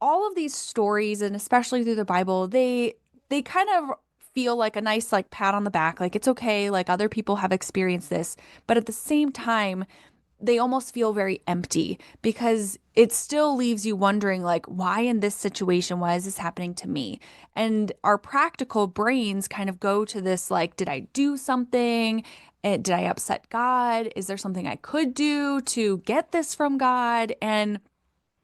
all of these stories, and especially through the Bible, they kind of feel like a nice like pat on the back, like it's okay, like other people have experienced this, but at the same time, they almost feel very empty because it still leaves you wondering, like, why in this situation? Why is this happening to me? And our practical brains kind of go to this, like, did I do something? Did I upset God? Is there something I could do to get this from God? And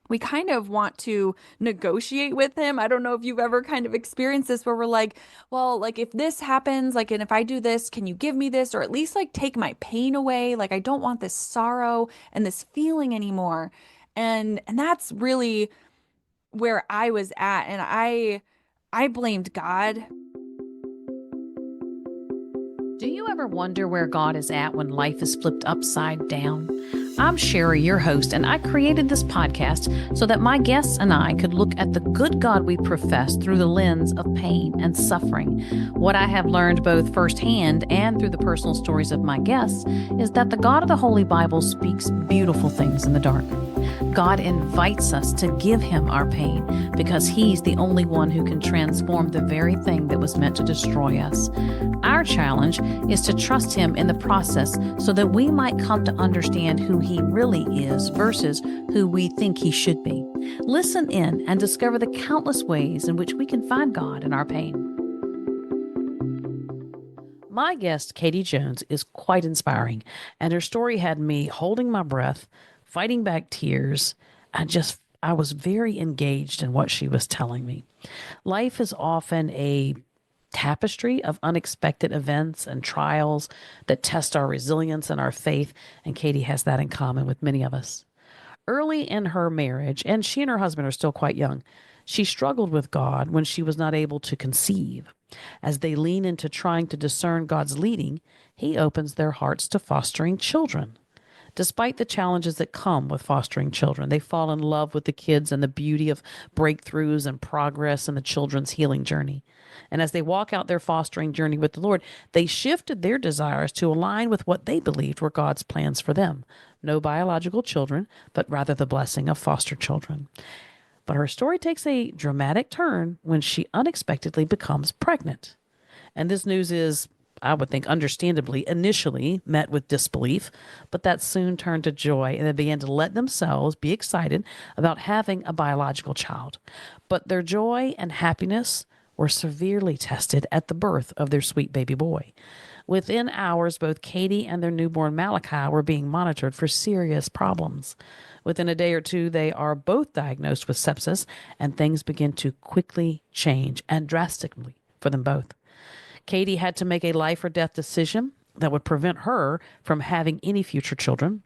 we kind of want to negotiate with him. I don't know if you've ever kind of experienced this where we're like, well, like if this happens, like, and if I do this, can you give me this? Or at least like take my pain away? Like I don't want this sorrow and this feeling anymore. And that's really where I was at. And I blamed God. Do you ever wonder where God is at when life is flipped upside down? I'm Sherry, your host, and I created this podcast so that my guests and I could look at the good God we profess through the lens of pain and suffering. What I have learned both firsthand and through the personal stories of my guests is that the God of the Holy Bible speaks beautiful things in the dark. God invites us to give him our pain because he's the only one who can transform the very thing that was meant to destroy us. Our challenge is to trust him in the process so that we might come to understand who he really is versus who we think he should be. Listen in and discover the countless ways in which we can find God in our pain. My guest, Katie Jones, is quite inspiring, and her story had me holding my breath, fighting back tears. I was very engaged in what she was telling me. Life is often a tapestry of unexpected events and trials that test our resilience and our faith, and Katie has that in common with many of us. Early in her marriage, and she and her husband are still quite young, she struggled with God when she was not able to conceive. As they lean into trying to discern God's leading, he opens their hearts to fostering children. Despite the challenges that come with fostering children, they fall in love with the kids and the beauty of breakthroughs and progress in the children's healing journey. And as they walk out their fostering journey with the Lord, they shifted their desires to align with what they believed were God's plans for them. No biological children, but rather the blessing of foster children. But her story takes a dramatic turn when she unexpectedly becomes pregnant. And this news is, I would think, understandably, initially met with disbelief, but that soon turned to joy, and they began to let themselves be excited about having a biological child. But their joy and happiness were severely tested at the birth of their sweet baby boy. Within hours, both Katie and their newborn Malachi were being monitored for serious problems. Within a day or two, they are both diagnosed with sepsis, and things begin to quickly change and drastically for them both. Katie had to make a life or death decision that would prevent her from having any future children.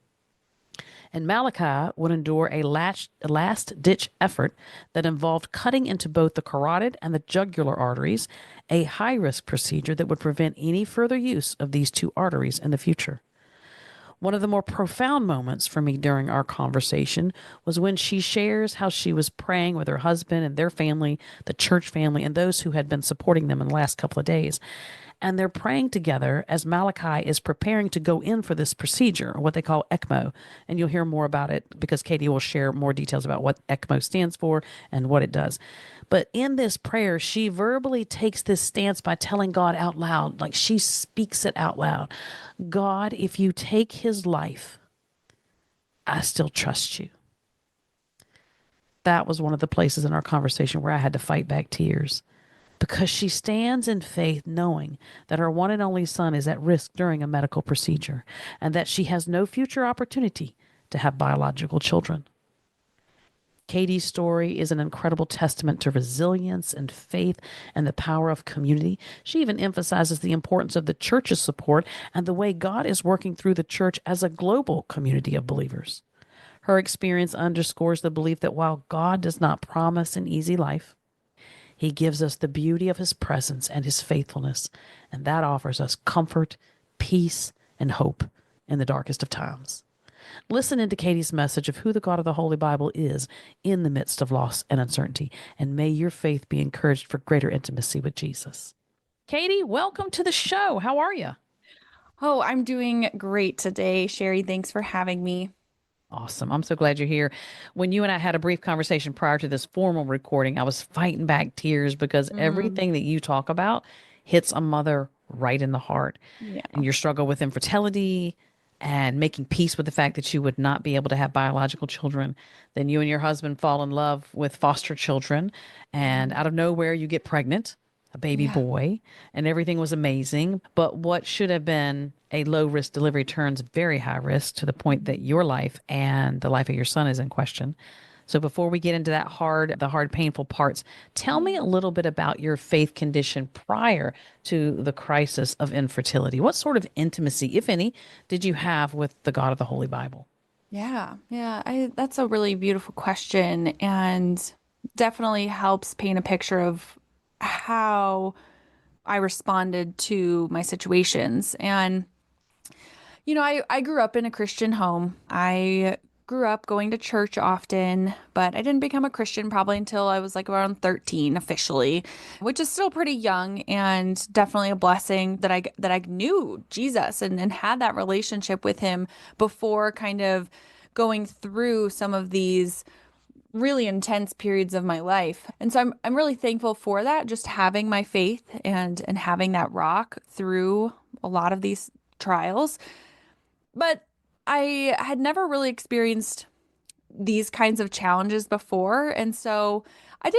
And Malachi would endure a last-ditch effort that involved cutting into both the carotid and the jugular arteries, a high-risk procedure that would prevent any further use of these two arteries in the future. One of the more profound moments for me during our conversation was when she shares how she was praying with her husband and their family, the church family, and those who had been supporting them in the last couple of days. And they're praying together as Malachi is preparing to go in for this procedure, or what they call ECMO. And you'll hear more about it because Katie will share more details about what ECMO stands for and what it does. But in this prayer, she verbally takes this stance by telling God out loud, like she speaks it out loud. God, if you take his life, I still trust you. That was one of the places in our conversation where I had to fight back tears because she stands in faith knowing that her one and only son is at risk during a medical procedure and that she has no future opportunity to have biological children. Katie's story is an incredible testament to resilience and faith and the power of community. She even emphasizes the importance of the church's support and the way God is working through the church as a global community of believers. Her experience underscores the belief that while God does not promise an easy life, he gives us the beauty of his presence and his faithfulness, and that offers us comfort, peace, and hope in the darkest of times. Listen into Katie's message of who the God of the Holy Bible is in the midst of loss and uncertainty, and may your faith be encouraged for greater intimacy with Jesus. Katie, welcome to the show. How are you? Oh, I'm doing great today, Sherry. Thanks for having me. Awesome. I'm so glad you're here. When you and I had a brief conversation prior to this formal recording, I was fighting back tears because Mm, everything that you talk about hits a mother right in the heart. yeah. And your struggle with infertility and making peace with the fact that you would not be able to have biological children. Then you and your husband fall in love with foster children, and Mm, out of nowhere, you get pregnant, a baby yeah. boy, and everything was amazing. But what should have been a low risk delivery turns very high risk to the point that Mhm. your life and the life of your son is in question. So before we get into the hard, painful parts, tell me a Mhm. little bit about your faith condition prior to the crisis of infertility. What sort of intimacy, if any, did you have with the God of the Holy Bible? Yeah, yeah, that's a really beautiful question and definitely helps paint a picture of how I responded to my situations. And I grew up in a Christian home. I grew up going to church often, but I didn't become a Christian probably until I was like around 13 officially, which is still pretty young and definitely a blessing that I knew Jesus and had that relationship with him before kind of going through some of these really intense periods of my life. And so I'm really thankful for that, just having my faith and having that rock through a lot of these trials. But I had never really experienced these kinds of challenges before. And so I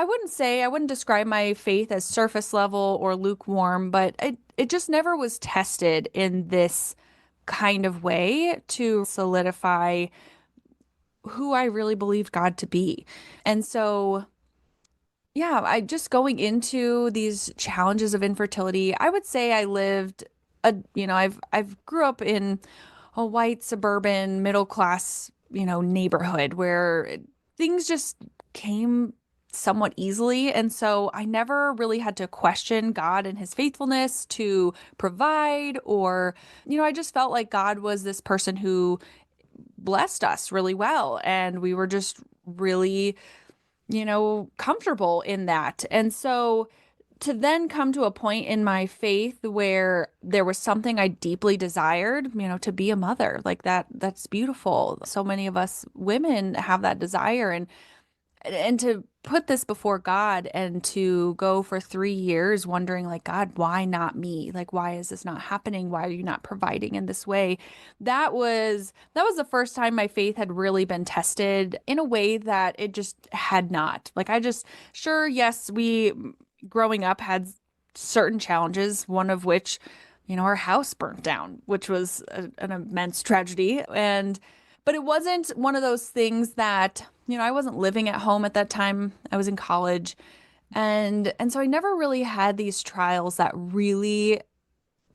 wouldn't describe my faith as surface level or lukewarm, but it just never was tested in this kind of way to solidify who I really believed God to be. And so, yeah, I just going into these challenges of infertility, I would say I lived I've grew up in a white suburban middle class, neighborhood where things just came somewhat easily. And so I never really had to question God and his faithfulness to provide, or, I just felt like God was this person who blessed us really well. And we were just really, comfortable in that. And so to then come to a point in my faith where there was something I deeply desired, to be a mother, like that's beautiful. So many of us women have that desire, and to put this before God and to go for 3 years wondering, like, God, why not me? Like, why is this not happening? Why are you not providing in this way? That was the first time my faith had really been tested in a way that it just had not. Like, sure, yes, we growing up had certain challenges, one of which, our house burnt down, which was an immense tragedy. But it wasn't one of those things that, I wasn't living at home at that time. I was in college. And so I never really had these trials that really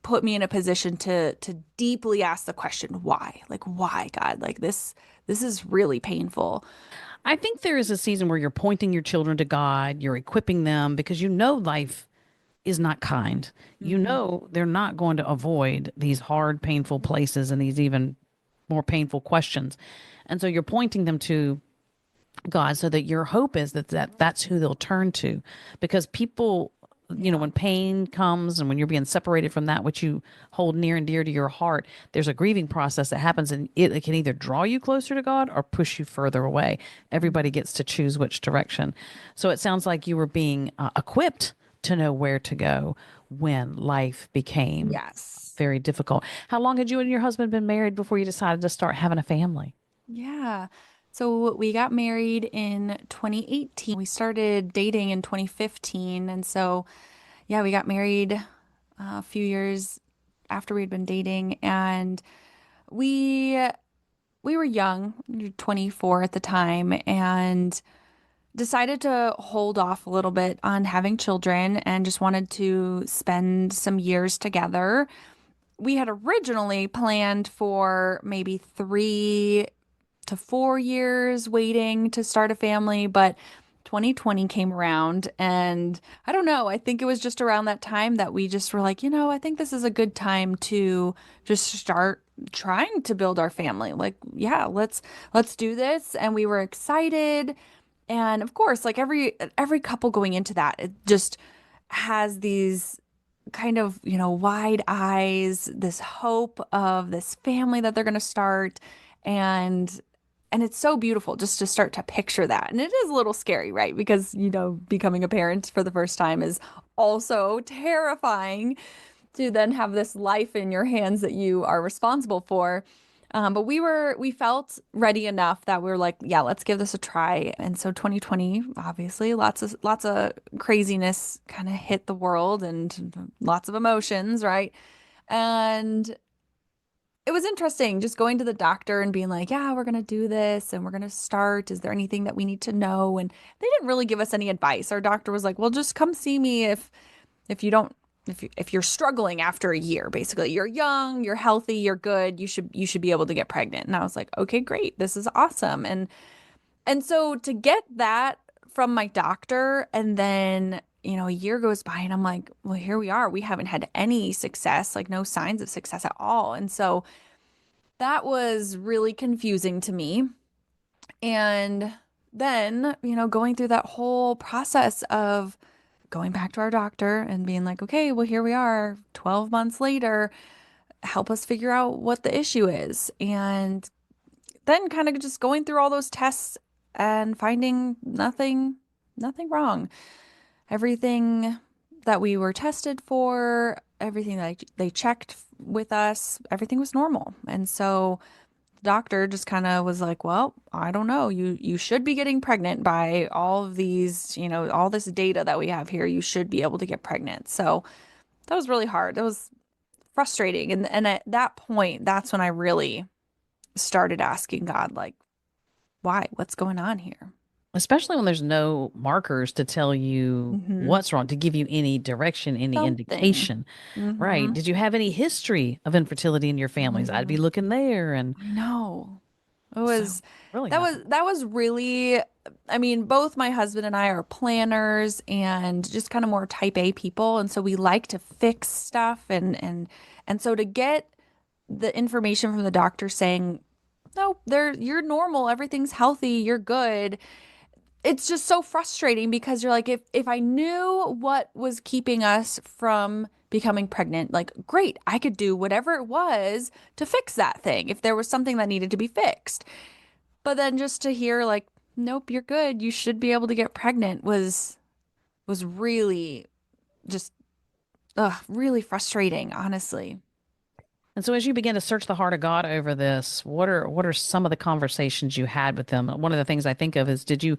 put me in a position to deeply ask the question, why? Like, why, God? Like this is really painful. I think there is a season where you're pointing your children to God, you're equipping them because you know life is not kind. You Mhm. know they're not going to avoid these hard, painful places and these even more painful questions. And so you're pointing them to God so that your hope is that's who they'll turn to. Because people, Yeah. when pain comes and when you're being separated from that which you hold near and dear to your heart, there's a grieving process that happens, and it can either draw you closer to God or push you further away. Everybody gets to choose which direction. So it sounds like you were being equipped to know where to go when life became Yes. very difficult. How long had you and your husband been married before you decided to start having a family? Yeah. So we got married in 2018. We started dating in 2015. And so, yeah, we got married a few years after we'd been dating. And we we were young, we were 24 at the time, and decided to hold off a little bit on having children and just wanted to spend some years together. We had originally planned for maybe 3 to 4 years waiting to start a family, but 2020 came around, and I don't know, I think it was just around that time that we just were like, I think this is a good time to just start trying to build our family. Like, yeah, let's do this. And we were excited. And of course, like every couple going into that, it just has these kind of, wide eyes, this hope of this family that they're going to start. And it's so beautiful just to start to picture that. And it is a little scary, right? Because, becoming a parent for the first time is also terrifying to then have this life in your hands that you are responsible for. But we felt ready enough that we were like, yeah, let's give this a try. And so 2020, obviously, lots of craziness kind of hit the world and lots of emotions, right? And it was interesting just going to the doctor and being like, yeah, we're going to do this and we're going to start. Is there anything that we need to know? And they didn't really give us any advice. Our doctor was like, well, just come see me if you don't if you're struggling after a year, basically. You're young, you're healthy, you're good, you should be able to get pregnant. And I was like, okay, great. This is awesome. And so to get that from my doctor and then a year goes by and I'm like, well, here we are. We haven't had any success, like no signs of success at all. And so that was really confusing to me. And then, going through that whole process of going back to our doctor and being like, okay, well, here we are 12 months later, help us figure out what the issue is. And then kind of just going through all those tests and finding nothing wrong. Everything that we were tested for, everything that they checked with us, everything was normal. And so doctor just kind of was like, "Well, I don't know. You should be getting pregnant by all of these, all this data that we have here. You should be able to get pregnant." So that was really hard. It was frustrating. And at that point, that's when I really started asking God, like, why? What's going on here? Especially when there's no markers to tell you Hmm. what's wrong, to give you any direction, any Something. indication, right? Hmm. Did you have any history of infertility in your families? I'd be Hmm. looking there. And I know. It so, was really that nothing. was that was really, I mean, both my husband and I are planners and just kind of more type A people, and so we like to fix stuff and so to get the information from the doctor saying, "No, you're normal, everything's healthy, you're good." It's just so frustrating because you're like, if I knew what was keeping us from becoming pregnant, like great, I could do whatever it was to fix that thing if there was something that needed to be fixed. But then just to hear like, nope, you're good. You should be able to get pregnant was really just really frustrating, honestly. And so as you begin to search the heart of God over this, what are some of the conversations you had with them? One of the things I think of is, did you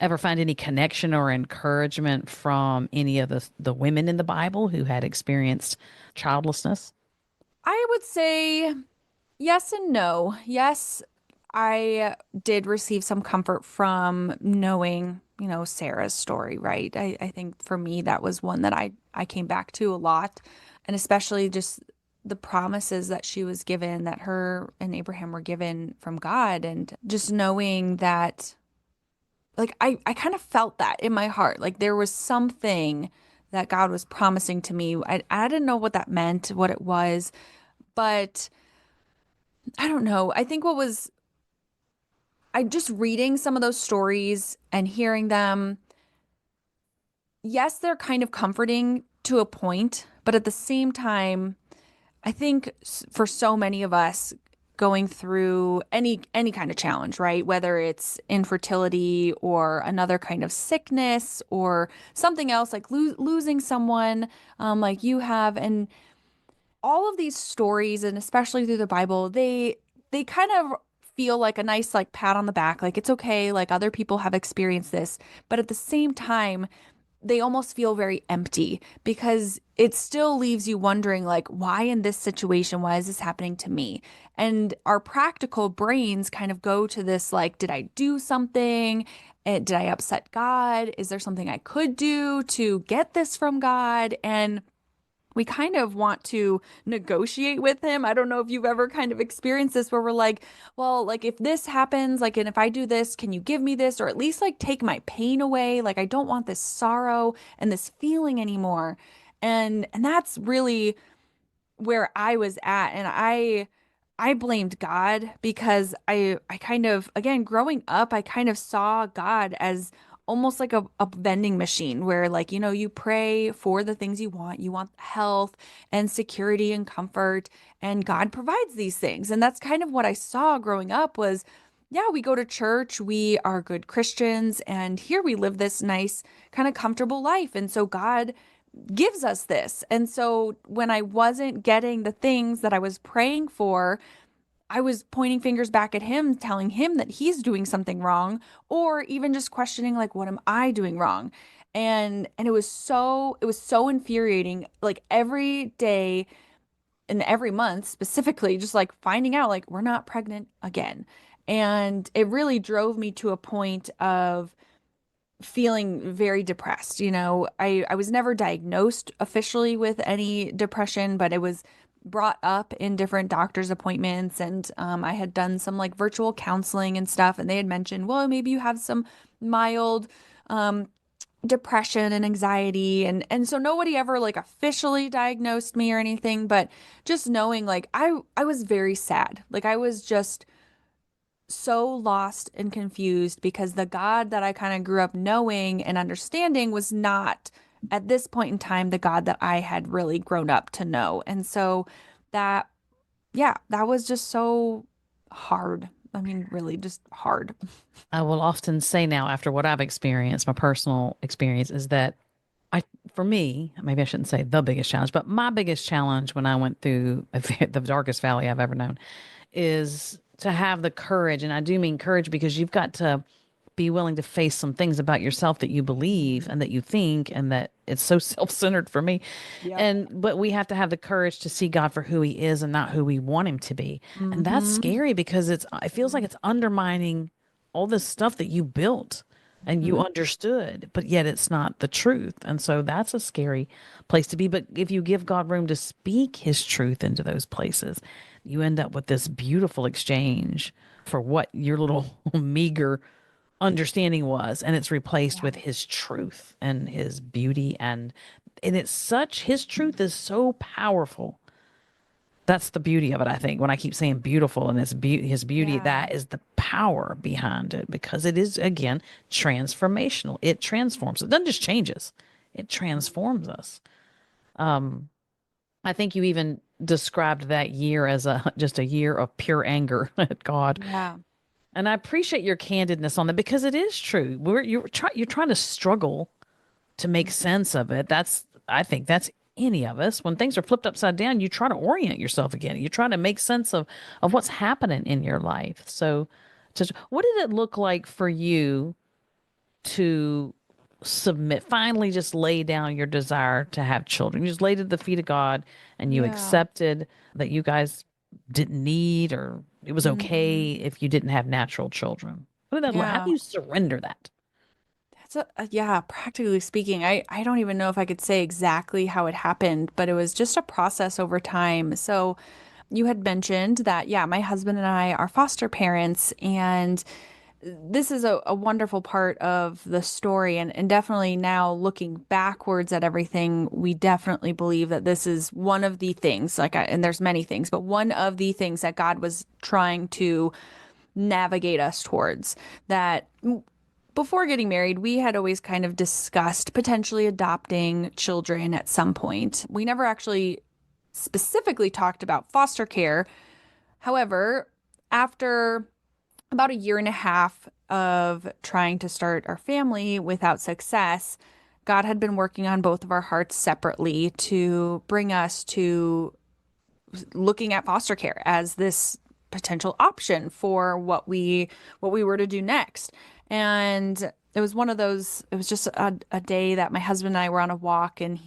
ever find any connection or encouragement from any of the women in the Bible who had experienced childlessness? I would say yes and no. Yes, I did receive some comfort from knowing, Sarah's story, right? I think for me that was one that I came back to a lot, and especially just the promises that she was given, that her and Abraham were given from God, and just knowing that like I kind of felt that in my heart. Like there was something that God was promising to me. I didn't know what that meant, what it was, but I don't know. I think what was I just reading some of those stories and hearing them, yes, they're kind of comforting to a point, but at the same time, I think for so many of us going through any kind of challenge, right? Whether it's infertility or another kind of sickness or something else like losing someone like you have, and all of these stories, and especially through the Bible, they kind of feel like a nice like pat on the back, like it's okay, like other people have experienced this, but at the same time, they almost feel very empty because it still leaves you wondering, like, why in this situation? Why is this happening to me? And our practical brains kind of go to this, like, did I do something? Did I upset God? Is there something I could do to get this from God? And we kind of want to negotiate with him. I don't know if you've ever kind of experienced this where we're like, well, like if this happens, like, and if I do this, can you give me this? Or at least like take my pain away. Like I don't want this sorrow and this feeling anymore. And that's really where I was at. And I blamed God because I kind of, again, growing up, I kind of saw God as almost like a vending machine where like, you pray for the things you want. You want health and security and comfort, and God provides these things. And that's kind of what I saw growing up was, yeah, we go to church, we are good Christians, and here we live this nice, kind of comfortable life. And so God gives us this. And so when I wasn't getting the things that I was praying for, I was pointing fingers back at him, telling him that he's doing something wrong, or even just questioning like, what am I doing wrong? And it was so infuriating. Like every day and every month specifically, just like finding out like we're not pregnant again. And it really drove me to a point of feeling very depressed. I was never diagnosed officially with any depression, but it was brought up in different doctor's appointments. And I had done some like virtual counseling and stuff. And they had mentioned, well, maybe you have some mild um, depression and anxiety. And so nobody ever like officially diagnosed me or anything, but just knowing like I was very sad. Like I was just so lost and confused because the God that I kind of grew up knowing and understanding was not at this point in time the God that I had really grown up to know. And so that, yeah, that was just so hard. I mean, really just hard. I will often say now, after what I've experienced, my personal experience is that I, for me, maybe I shouldn't say the biggest challenge, but my biggest challenge when I went through the darkest valley I've ever known is to have the courage. And I do mean courage because you've got to be willing to face some things about yourself that you believe Mhm. and that you think, and that it's so self-centered for me. Yep. But we have to have the courage to see God for who he is and not who we want him to be. And that's Mm-hmm. scary because it feels like it's undermining all this stuff that you built and you Mm-hmm. understood, but yet it's not the truth. And so that's a scary place to be. But if you give God room to speak his truth into those places, you end up with this beautiful exchange for what your little meager understanding was, and it's replaced Yeah. with his truth and his beauty. And it's such, his truth is so powerful. That's the beauty of it, I think. When I keep saying beautiful and his beauty, Yeah. that is the power behind it, because it is, again, transformational. It transforms. It doesn't just change us, it transforms us. I think you even described that year as a just a year of pure anger at God. Yeah. And I appreciate your candidness on that, because it is true. You're trying to struggle to make sense of it. I think that's any of us. When things are flipped upside down, you try to orient yourself again. You try to make sense of what's happening in your life. So, what did it look like for you to submit, finally just lay down your desire to have children? You just laid at the feet of God and you Yeah. accepted that you guys didn't need, or it was Mm-hmm. okay if you didn't have natural children. How do Yeah. you surrender that? That's yeah, practically speaking, I don't even know if I could say exactly how it happened, but it was just a process over time. So you had mentioned that, yeah, my husband and I are foster parents, and this is a wonderful part of the story. And definitely now looking backwards at everything, we definitely believe that this is one of the things, and there's many things, but one of the things that God was trying to navigate us towards. That before getting married, we had always kind of discussed potentially adopting children at some point. We never actually specifically talked about foster care. However, after about a year and a half of trying to start our family without success, God had been working on both of our hearts separately to bring us to looking at foster care as this potential option for what we were to do next. And it was one of those, it was just a day that my husband and I were on a walk, and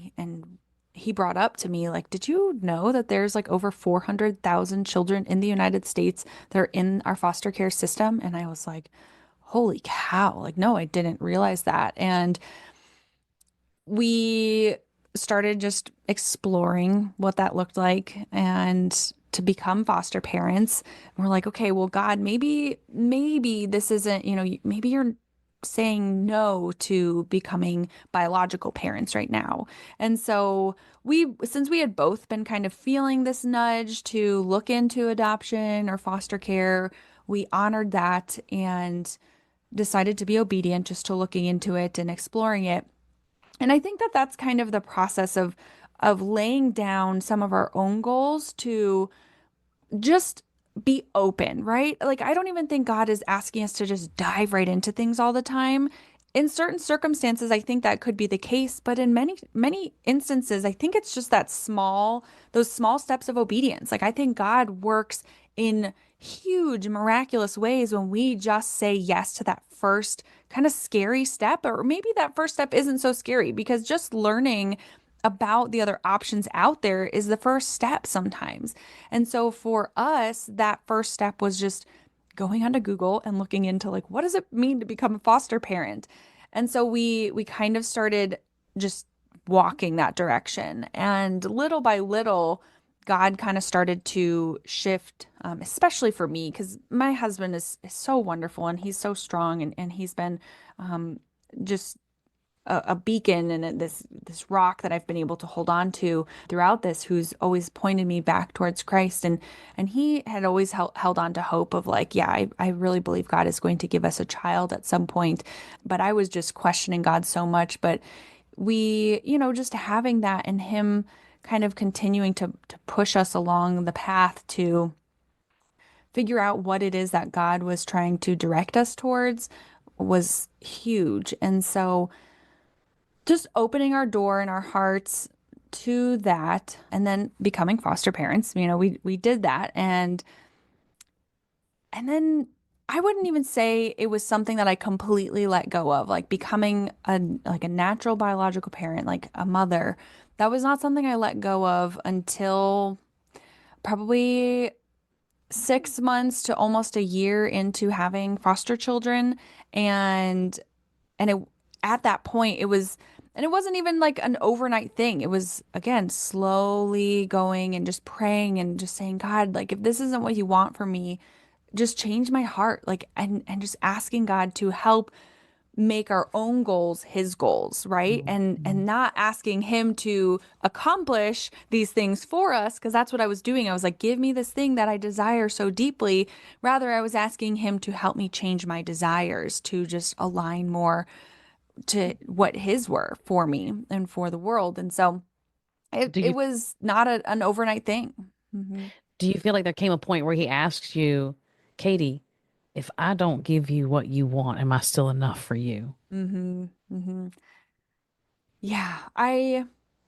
he brought up to me like, did you know that there's like over 400,000 children in the United States that are in our foster care system? And I was like, holy cow, like no, I didn't realize that. And we started just exploring what that looked like and to become foster parents. And we're like, okay, well, God, maybe this isn't, maybe you're saying no to becoming biological parents right now. And so since we had both been kind of feeling this nudge to look into adoption or foster care, we honored that. And decided to be obedient just to looking into it and exploring it. And I think that that's kind of the process of laying down some of our own goals to just be open, right? Like, I don't even think God is asking us to just dive right into things all the time. In certain circumstances, I think that could be the case, but in many instances, I think it's just those small steps of obedience. Like, I think God works in huge, miraculous ways when we just say yes to that first kind of scary step, or maybe that first step isn't so scary because just learning about the other options out there is the first step sometimes. And so for us, that first step was just going onto Google and looking into like what does it mean to become a foster parent? And so we kind of started just walking that direction. And little by little, God kind of started to shift, especially for me, because my husband is so wonderful and he's so strong and he's been um, just a beacon and this rock that I've been able to hold on to throughout this, who's always pointed me back towards Christ. And he had always held on to hope of like, yeah, I really believe God is going to give us a child at some point. But I was just questioning God so much. But we, just having that and him kind of continuing to push us along the path to figure out what it is that God was trying to direct us towards was huge. And so just opening our door and our hearts to that and then becoming foster parents. We did that and then I wouldn't even say it was something that I completely let go of, like becoming a natural biological parent, like a mother. That was not something I let go of until probably 6 months to almost a year into having foster children. And and it at that point it was and it wasn't even like an overnight thing. It was again slowly going and just praying and just saying, God, like if this isn't what you want for me, just change my heart. Like and just asking God to help make our own goals his goals, right? And Mhm. not asking him to accomplish these things for us, because that's what I was doing. I was like, give me this thing that I desire so deeply. Rather, I was asking him to help me change my desires to just align more to what his were for me and for the world. And so Do it you was not an overnight thing. Hmm. do you feel like there came a point where he asked you, Katie, if I don't give you what you want, am I still enough for you? Hmm. Hmm. Yeah,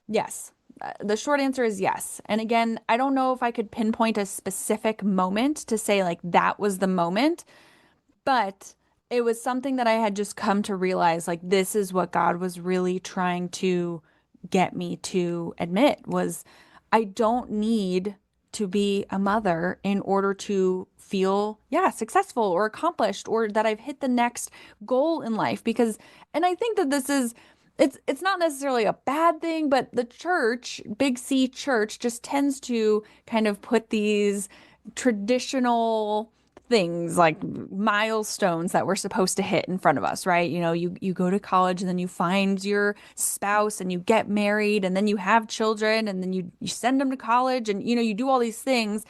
yes. The short answer is yes. And again, I don't know if I could pinpoint a specific moment to say like that was the moment, but it was something that I had just come to realize like this is what God was really trying to get me to admit was I don't need to be a mother in order to feel, yeah, successful or accomplished or that I've hit the next goal in life because and I think that this is it's not necessarily a bad thing, but the church, Big C church, just tends to kind of put these traditional things like milestones that we're supposed to hit in front of us, right? You go to college and then you find your spouse and you get married and then you have children and then you send them to college and you do all these things.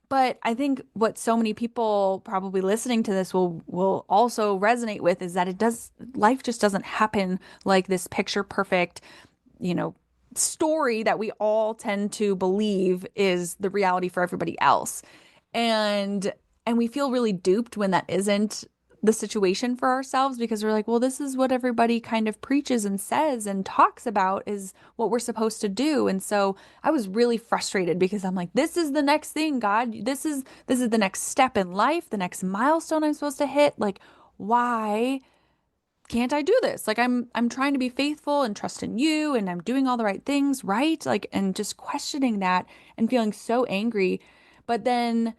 But I think what so many people probably listening to this will also resonate with is that life just doesn't happen like this picture perfect, you know, story that we all tend to believe is the reality for everybody else. And and we feel really duped when that isn't the situation for ourselves because we're like, well, this is what everybody kind of preaches and says and talks about is what we're supposed to do. And so I was really frustrated because I'm like, this is the next thing, God. This is the next step in life, the next milestone I'm supposed to hit. Like, why can't I do this? Like I'm trying to be faithful and trust in you and I'm doing all the right things, right? Like and just questioning that and feeling so angry. But then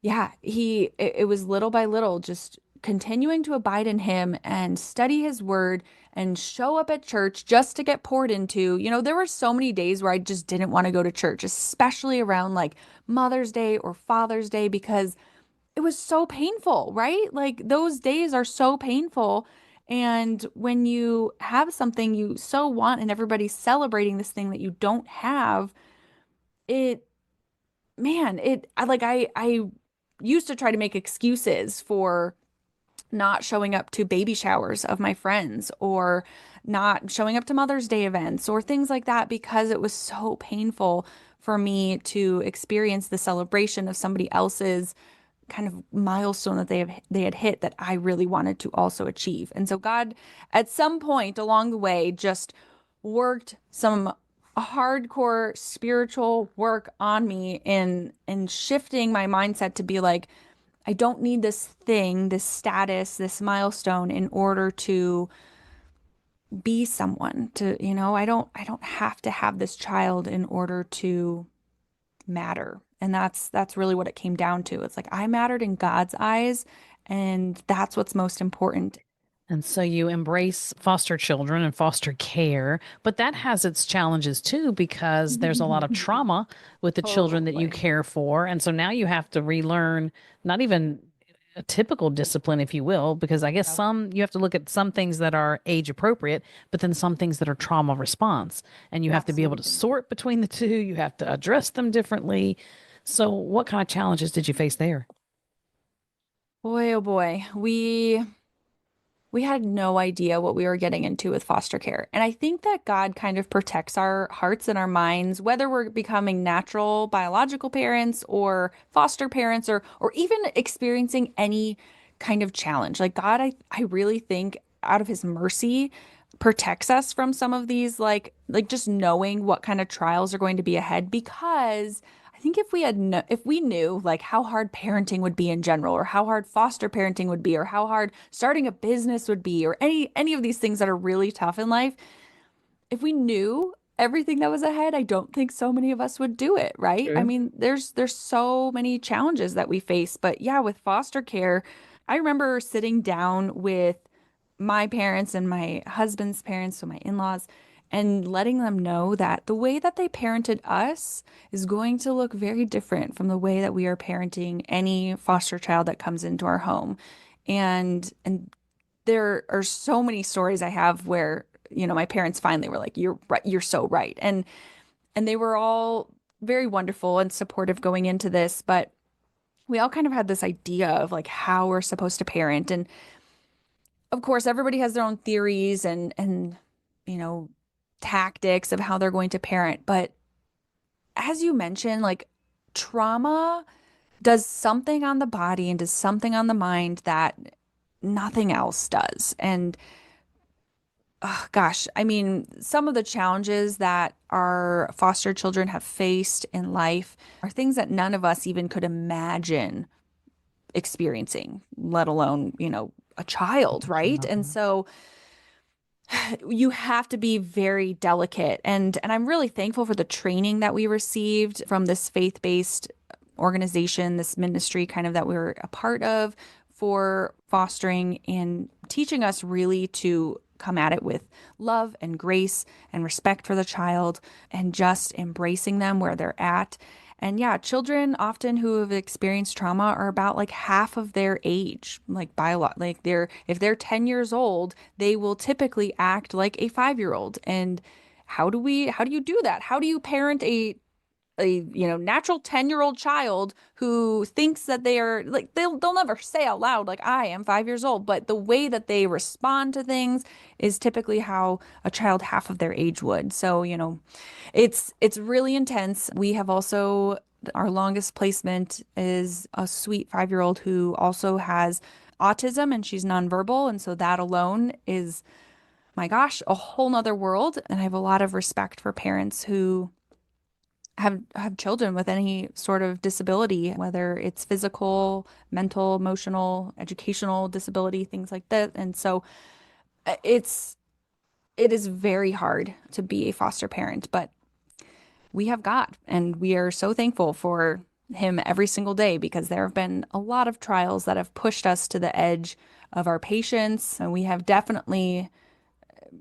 yeah, it was little by little just continuing to abide in him and study his word and show up at church just to get poured into. There were so many days where I just didn't want to go to church, especially around like Mother's Day or Father's Day because it was so painful, right? Like those days are so painful. And when you have something you so want and everybody's celebrating this thing that you don't have, it, man, I used to try to make excuses for not showing up to baby showers of my friends or not showing up to Mother's Day events or things like that because it was so painful for me to experience the celebration of somebody else's kind of milestone that they had hit that I really wanted to also achieve. And so God at some point along the way just worked some hardcore spiritual work on me in shifting my mindset to be like, I don't need this thing, this status, this milestone in order to be someone to, I don't have to have this child in order to matter. And that's really what it came down to. It's like I mattered in God's eyes, and that's what's most important. And so you embrace foster children and foster care, but that has its challenges too, because there's a lot of trauma with the children that you Totally. care for. And so now you have to relearn not even a typical discipline, if you will, because I guess Yep. you have to look at some things that are age appropriate, but then some things that are trauma response. And you have to be able to Absolutely. sort between the two. You have to address them differently. So, what kind of challenges did you face there? Boy, oh boy. We had no idea what we were getting into with foster care. And I think that God kind of protects our hearts and our minds, whether we're becoming natural biological parents or foster parents or even experiencing any kind of challenge. Like I really think out of his mercy protects us from some of these like just knowing what kind of trials are going to be ahead because I think if we knew like how hard parenting would be in general or how hard foster parenting would be or how hard starting a business would be or any of these things that are really tough in life, if we knew everything that was ahead, I don't think so many of us would do it, right? I True. mean, there's so many challenges that we face, but yeah, with foster care, I remember sitting down with my parents and my husband's parents, so my in-laws, and letting them know that the way that they parented us is going to look very different from the way that we are parenting any foster child that comes into our home. And there are so many stories I have where, my parents finally were like, "You're right, you're so right." And they were all very wonderful and supportive going into this, but we all kind of had this idea of like how we're supposed to parent. And of course, everybody has their own theories and you know, tactics of how they're going to parent, but as you mentioned, like trauma does something on the body and does something on the mind that nothing else does. And gosh, I mean, some of the challenges that our foster children have faced in life are things that none of us even could imagine experiencing, let alone, a child, right? And so you have to be very delicate. And I'm really thankful for the training that we received from this faith-based organization, this ministry kind of that we were a part of for fostering and teaching us really to come at it with love and grace and respect for the child and just embracing them where they're at. And yeah, children often who have experienced trauma are about like half of their age, like if they're 10 years old, they will typically act like a 5-year-old. And how do you do that? How do you parent a natural 10-year-old child who thinks that they are like they'll never say out loud like I am 5 years old, but the way that they respond to things is typically how a child half of their age would. So, it's really intense. We have also our longest placement is a sweet 5-year-old who also has autism and she's nonverbal, and so that alone is, my gosh, a whole nother world. And I have a lot of respect for parents who have children with any sort of disability, whether it's physical, mental, emotional, educational disability, things like that. And so it is very hard to be a foster parent, but we have God and we are so thankful for him every single day because there have been a lot of trials that have pushed us to the edge of our patience, and we have definitely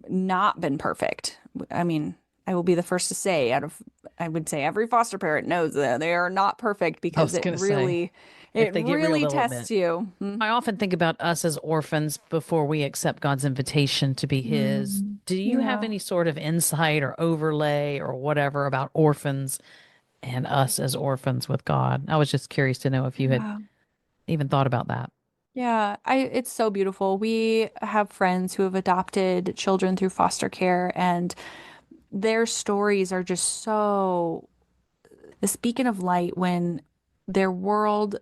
not been perfect. I mean, I will be the first to say, I would say every foster parent knows that they are not perfect I because was going to say, if it they get real, really they'll tests admit. you. I often think about us as orphans before we accept God's invitation to be His. Mm, Do you have yeah. any sort of insight or overlay or whatever about orphans and us as orphans with God? I was just curious to know if you had Yeah. even thought about that. Yeah, it's so beautiful. We have friends who have adopted children through foster care, and their stories are just so the beacon of light when their world,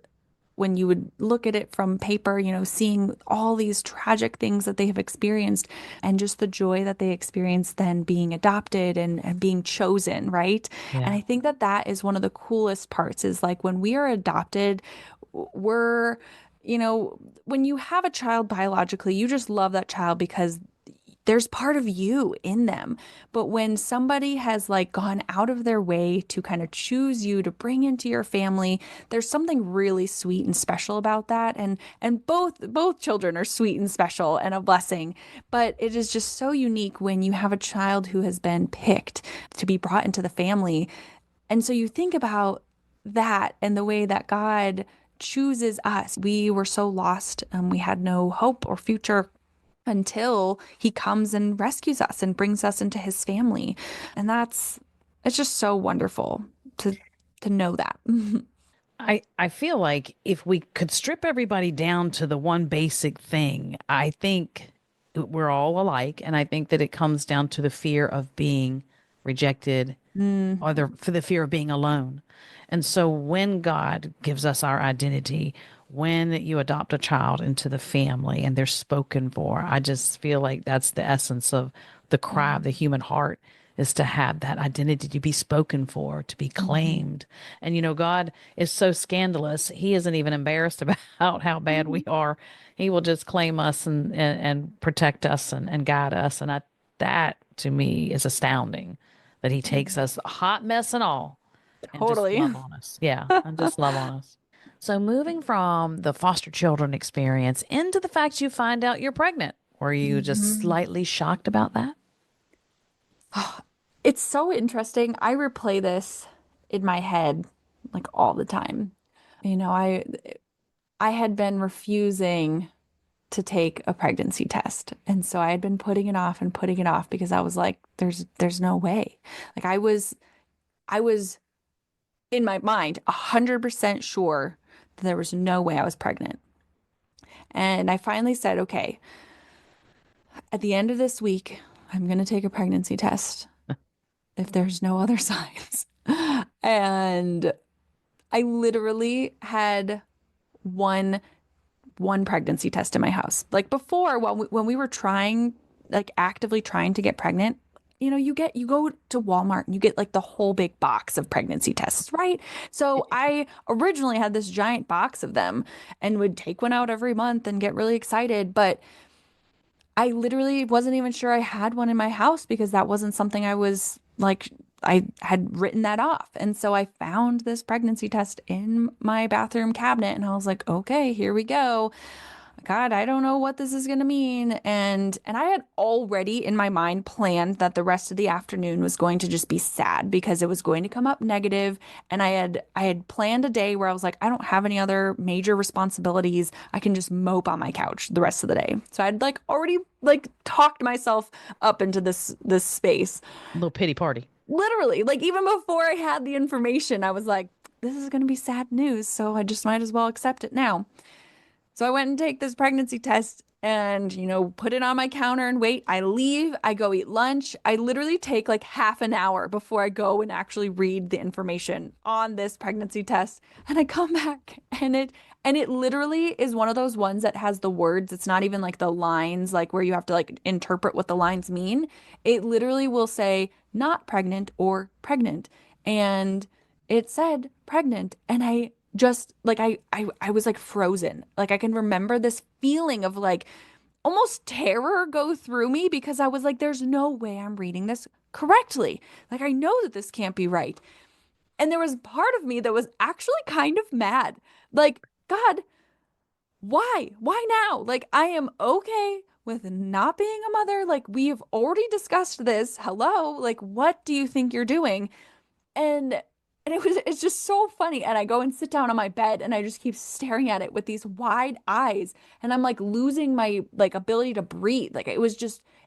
when you would look at it from paper, seeing all these tragic things that they have experienced and just the joy that they experience then being adopted and being chosen, right? And Yeah. I think that that is one of the coolest parts is like when we are adopted, we're, you know, when you have a child biologically, you just love that child because there's part of you in them. But when somebody has like gone out of their way to kind of choose you to bring into your family, there's something really sweet and special about that. And both children are sweet and special and a blessing. But it is just so unique when you have a child who has been picked to be brought into the family. And so you think about that and the way that God chooses us. We were so lost. We had no hope or future until he comes and rescues us and brings us into his family. And it's just so wonderful to know that. I feel like if we could strip everybody down to the one basic thing, I think we're all alike. And I think that it comes down to the fear of being rejected Mm, or for the fear of being alone. And so when God gives us our identity, when you adopt a child into the family and they're spoken for, I just feel like that's the essence of the cry yeah. of the human heart is to have that identity to be spoken for, to be Mhm. claimed. And God is so scandalous. He isn't even embarrassed about how bad we are. He will just claim us and protect us and guide us. And that to me is astounding that he takes Mhm. us, a hot mess and all, and just Totally. love on us. Yeah, and just love on us. So moving from the foster children experience into the fact you find out you're pregnant, were you just Mhm. slightly shocked about that? It's so interesting. I replay this in my head like all the time. You know, I had been refusing to take a pregnancy test. And so I had been putting it off and putting it off because I was like, there's no way. Like I was in my mind 100% sure that there was no way I was pregnant. And I finally said, okay, at the end of this week, I'm going to take a pregnancy test if there's no other signs. And I literally had one one pregnancy test in my house. Like before, when we were trying, like actively trying to get pregnant, you go to Walmart and you get like the whole big box of pregnancy tests, right? So I originally had this giant box of them and would take one out every month and get really excited. But I literally wasn't even sure I had one in my house because that wasn't something I was like, I had written that off. And so I found this pregnancy test in my bathroom cabinet and I was like, okay, here we go. God, I don't know what this is going to mean. And I had already in my mind planned that the rest of the afternoon was going to just be sad because it was going to come up negative. And I had planned a day where I was like, I don't have any other major responsibilities. I can just mope on my couch the rest of the day. So I'd like already like talked myself up into this space. Little pity party. Literally, like even before I had the information, I was like, this is going to be sad news, so I just might as well accept it now. So I went and take this pregnancy test and, put it on my counter and wait. I leave, I go eat lunch. I literally take like half an hour before I go and actually read the information on this pregnancy test. And I come back and it literally is one of those ones that has the words. It's not even like the lines like where you have to like interpret what the lines mean. It literally will say not pregnant or pregnant. And it said pregnant and I just like I was like frozen. Like I can remember this feeling of like almost terror go through me because I was like there's no way I'm reading this correctly. Like I know that this can't be right. And there was part of me that was actually kind of mad. Like God, why? Why now? Like I am okay with not being a mother. Like we have already discussed this. Hello? Like what do you think you're doing? And it's just so funny. And I go and sit down on my bed and I just keep staring at it with these wide eyes. And I'm like losing my like ability to breathe. Like it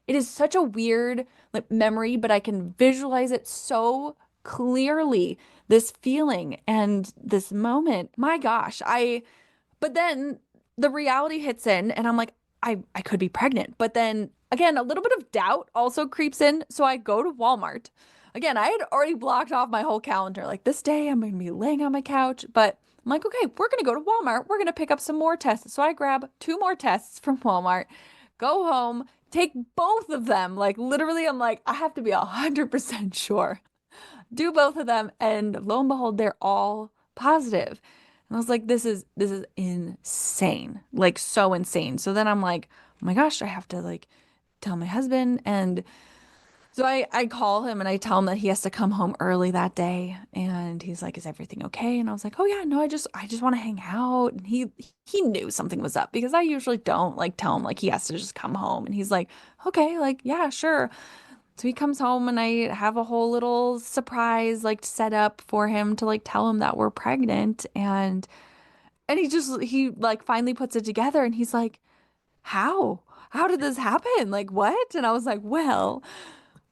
is such a weird like memory, but I can visualize it so clearly, this feeling and this moment. My gosh, but then the reality hits in and I'm like, I could be pregnant. But then again, a little bit of doubt also creeps in. So I go to Walmart. Again, I had already blocked off my whole calendar. Like this day I'm going to be laying on my couch, but I'm like, okay, we're going to go to Walmart. We're going to pick up some more tests. So I grab two more tests from Walmart, go home, take both of them. Like literally, I'm like, I have to be 100% sure. Do both of them, and lo and behold, they're all positive. And I was like, this is insane. Like so insane. So then I'm like, oh my gosh, I have to like tell my husband. And so I call him and I tell him that he has to come home early that day. And he's like, is everything okay? And I was like, oh yeah, no, I just want to hang out. And he knew something was up because I usually don't like tell him like he has to just come home. And he's like, okay, like yeah, sure. So he comes home and I have a whole little surprise like set up for him to like tell him that we're pregnant, and he like finally puts it together and he's like, "How? How did this happen? Like what?" And I was like, "Well,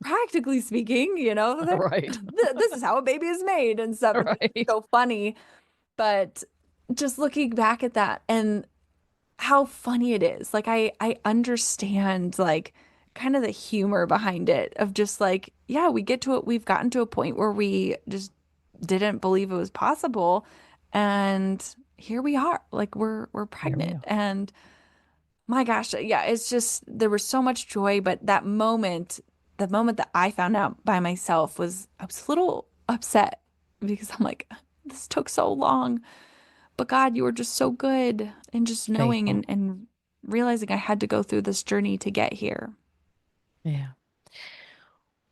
practically speaking, Right. this is how a baby is made and stuff." And it's Right. so funny, but just looking back at that and how funny it is. Like I understand like kind of the humor behind it of just like, yeah, we've gotten to a point where we just didn't believe it was possible. And here we are. Like we're Here we pregnant. are. And my gosh, yeah, it's just there was so much joy, but the moment that I found out by myself I was a little upset because I'm like, this took so long. But God, you were just so good and just knowing Faithful. and realizing I had to go through this journey to get here. Yeah.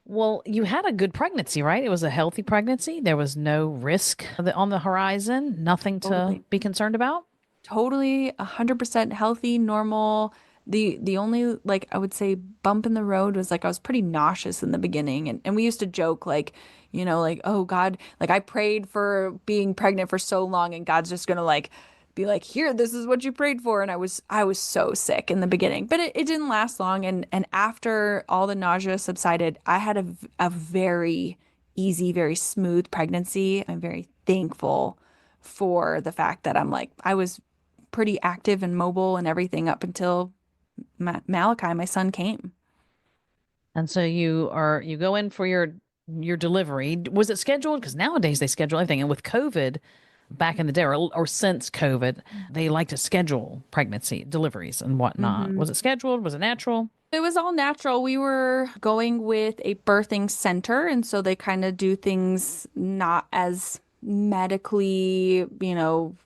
Well, you had a good pregnancy, right? It was a healthy pregnancy. There was no risk on the horizon, nothing to Totally. be concerned about. Totally 100% healthy, normal. The only like I would say bump in the road was like I was pretty nauseous in the beginning, and we used to joke like, like, oh God, like I prayed for being pregnant for so long and God's just gonna like be like, here, this is what you prayed for. And I was so sick in the beginning, but it didn't last long. And after all the nausea subsided, I had a very easy, very smooth pregnancy. I'm very thankful for the fact that I was pretty active and mobile and everything up until Malachi, my son, came. And so you go in for your delivery. Was it scheduled? Because nowadays they schedule everything. And with COVID back in the day or since COVID, they like to schedule pregnancy deliveries and whatnot. Hmm. Was it scheduled? Was it natural? It was all natural. We were going with a birthing center, and so they kind of do things not as medically,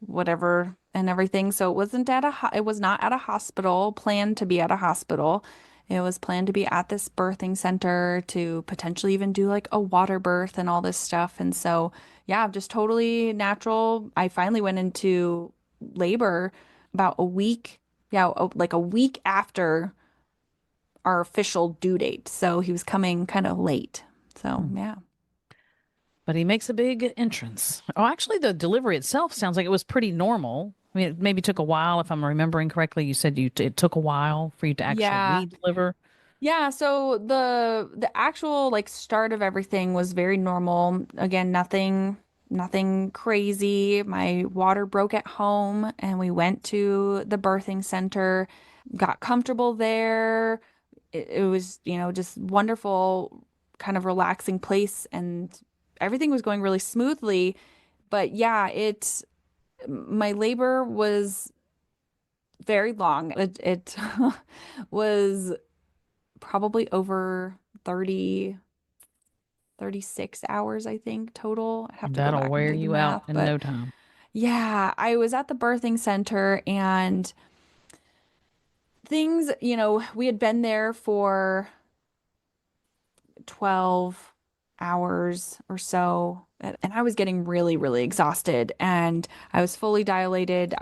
whatever and everything. So it was not at a hospital, planned to be at a hospital. It was planned to be at this birthing center to potentially even do like a water birth and all this stuff. And so, yeah, just totally natural. I finally went into labor about a week, yeah, like a week after our official due date. So he was coming kind of late. So, Hmm. yeah. But he makes a big entrance. Oh, actually, the delivery itself sounds like it was pretty normal. I mean, it maybe took a while, if I'm remembering correctly. You said it took a while for you to Yeah. actually deliver. Yeah, so the actual like start of everything was very normal. Again, nothing crazy. My water broke at home and we went to the birthing center, got comfortable there. It was, just wonderful, kind of relaxing place, and everything was going really smoothly. But yeah, my labor was very long. It was probably over 36 hours, I think, total. I'd have to go That'll back and wear do the you out math. in But no time. yeah, I was at the birthing center and things, we had been there for 12 hours or so. And I was getting really, really exhausted and I was fully dilated.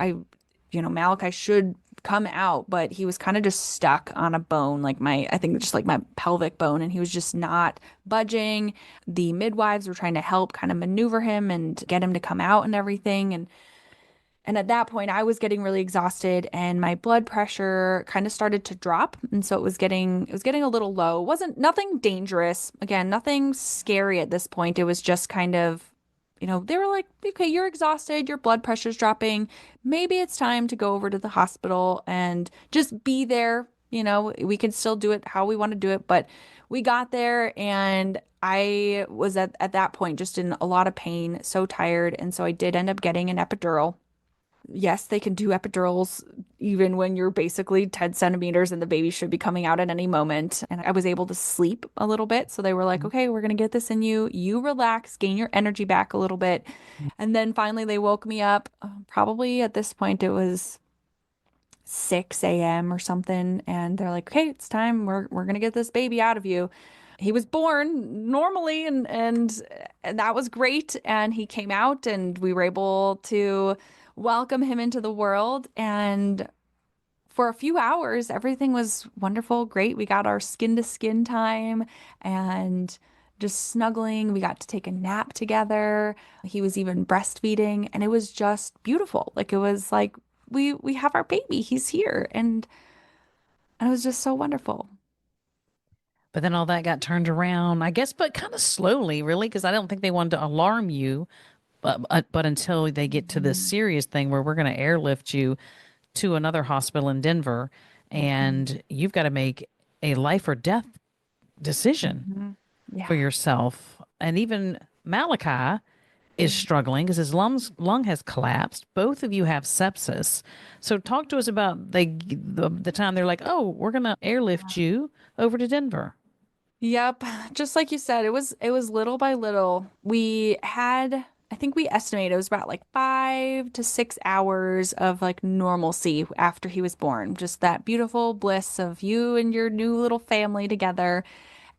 Malachi should come out, but he was kind of just stuck on a bone, I think just like my pelvic bone, and he was just not budging. The midwives were trying to help kind of maneuver him and get him to come out and everything. And at that point, I was getting really exhausted and my blood pressure kind of started to drop. And so it was getting a little low. It wasn't nothing dangerous. Again, nothing scary at this point. It was just kind of they were like, okay, you're exhausted, your blood pressure's dropping. Maybe it's time to go over to the hospital and just be there. We can still do it how we want to do it. But we got there and I was at that point just in a lot of pain, so tired. And so I did end up getting an epidural. Yes, they can do epidurals even when you're basically 10 centimeters and the baby should be coming out at any moment. And I was able to sleep a little bit. So they were like, okay, we're going to get this in you. You relax, gain your energy back a little bit. And then finally they woke me up. Probably at this point it was 6 a.m. or something. And they're like, okay, it's time. We're going to get this baby out of you. He was born normally and that was great. And he came out and we were able to welcome him into the world. And for a few hours, everything was wonderful, great. We got our skin to skin time and just snuggling. We got to take a nap together. He was even breastfeeding, and it was just beautiful. Like it was like we have our baby. He's here, and it was just so wonderful. But then all that got turned around, I guess, but kind of slowly, really, because I don't think they wanted to alarm you. But until they get to this Mhm. serious thing where we're going to airlift you to another hospital in Denver, Mhm. and you've got to make a life or death decision Mhm. for Yeah. yourself. And even Malachi is Mhm. struggling because his lung has collapsed. Both of you have sepsis. So talk to us about the time they're like, "Oh, we're going to airlift you over to Denver." Yep, just like you said, it was little by little. We had, I think we estimated it was about like 5 to 6 hours of like normalcy after he was born. Just that beautiful bliss of you and your new little family together.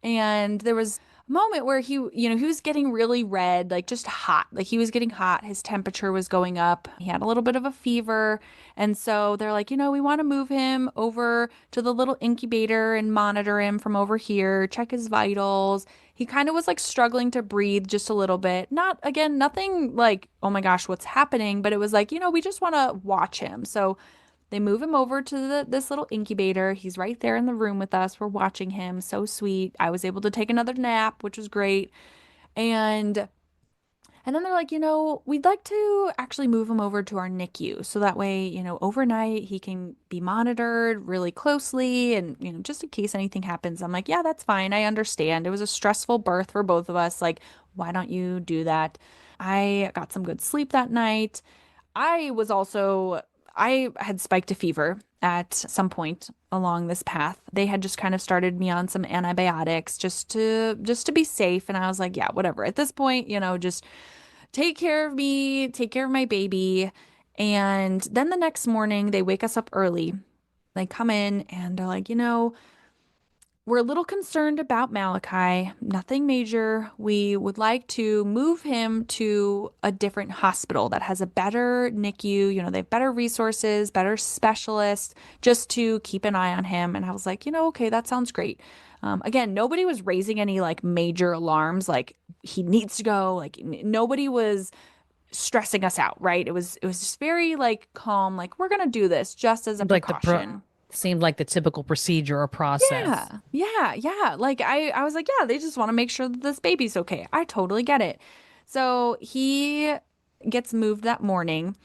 And there was a moment where he was getting really red, like just hot. Like he was getting hot. His temperature was going up. He had a little bit of a fever. And so they're like, we want to move him over to the little incubator and monitor him from over here, check his vitals. He kind of was like struggling to breathe just a little bit. Not, again, nothing like, oh my gosh, what's happening? But it was like, we just want to watch him. So they move him over to this little incubator. He's right there in the room with us. We're watching him. So sweet. I was able to take another nap, which was great. And and then they're like, we'd like to actually move him over to our NICU. So that way, overnight he can be monitored really closely and, just in case anything happens. I'm like, yeah, that's fine. I understand. It was a stressful birth for both of us. Like, why don't you do that? I got some good sleep that night. I was also, I had spiked a fever at some point along this path. They had just kind of started me on some antibiotics just to be safe. And I was like, yeah, whatever. At this point, just take care of me, take care of my baby. And then the next morning, they wake us up early. They come in and they're like, we're a little concerned about Malachi. Nothing major. We would like to move him to a different hospital that has a better NICU. They have better resources, better specialists, just to keep an eye on him. And I was like, okay, that sounds great. Again, nobody was raising any like major alarms, like he needs to go. Like nobody was stressing us out, right? It was just very like calm, like we're gonna do this just as a Seemed like precaution. seemed like the typical procedure or process. Yeah, yeah, yeah. Like I was like, yeah, they just want to make sure that this baby's okay. I totally get it. So he gets moved that morning,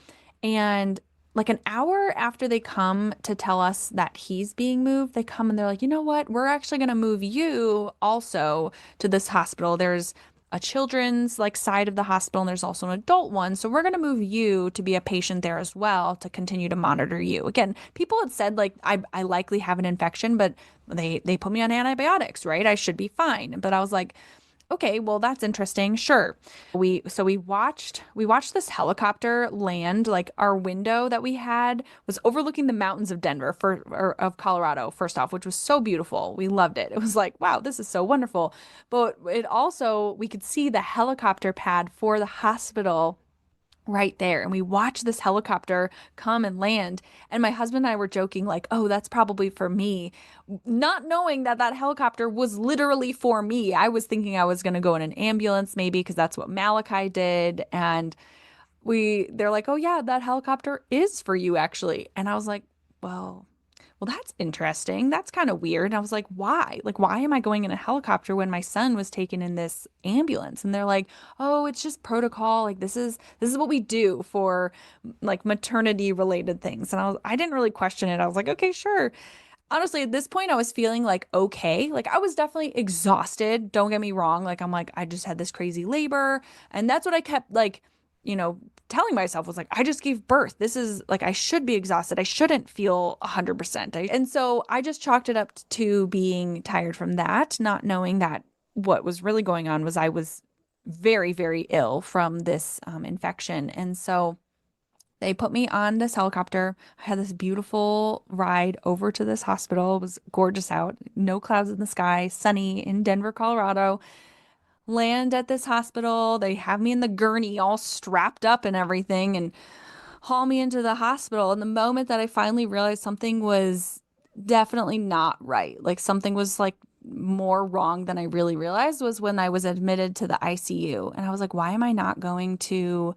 and like an hour after they come to tell us that he's being moved, they come and they're like, you know what? We're actually gonna move you also to this hospital. There's a children's like side of the hospital and there's also an adult one. So we're going to move you to be a patient there as well to continue to monitor you. Again, people had said like I likely have an infection, but they put me on antibiotics, right? I should be fine. But I was like, okay, well that's interesting. Sure. We watched this helicopter land. Like our window that we had was overlooking the mountains of Denver or of Colorado, first off, which was so beautiful. We loved it. It was like, wow, this is so wonderful. But it also we could see the helicopter pad for the hospital right there. And we watched this helicopter come and land. And my husband and I were joking, like, oh, that's probably for me. Not knowing that that helicopter was literally for me. I was thinking I was going to go in an ambulance, maybe, because that's what Malachi did. And they're like, oh, yeah, that helicopter is for you, actually. And I was like, well, well, that's interesting. That's kind of weird. And I was like, why? Like, why am I going in a helicopter when my son was taken in this ambulance? And they're like, oh, it's just protocol. Like, this is what we do for like maternity related things. And I didn't really question it. I was like, okay, sure. Honestly, at this point, I was feeling like okay. Like I was definitely exhausted. Don't get me wrong. Like I'm like, I just had this crazy labor. And that's what I kept like, you know, telling myself was like, I just gave birth. This is like, I should be exhausted. I shouldn't feel 100%. And so I just chalked it up to being tired from that, not knowing that what was really going on was I was very, very ill from this infection. And so they put me on this helicopter. I had this beautiful ride over to this hospital. It was gorgeous out, no clouds in the sky, sunny in Denver, Colorado. Land at this hospital. They have me in the gurney all strapped up and everything and haul me into the hospital. And the moment that I finally realized something was definitely not right, like something was like more wrong than I really realized, was when I was admitted to the ICU. And I was like, why am I not going to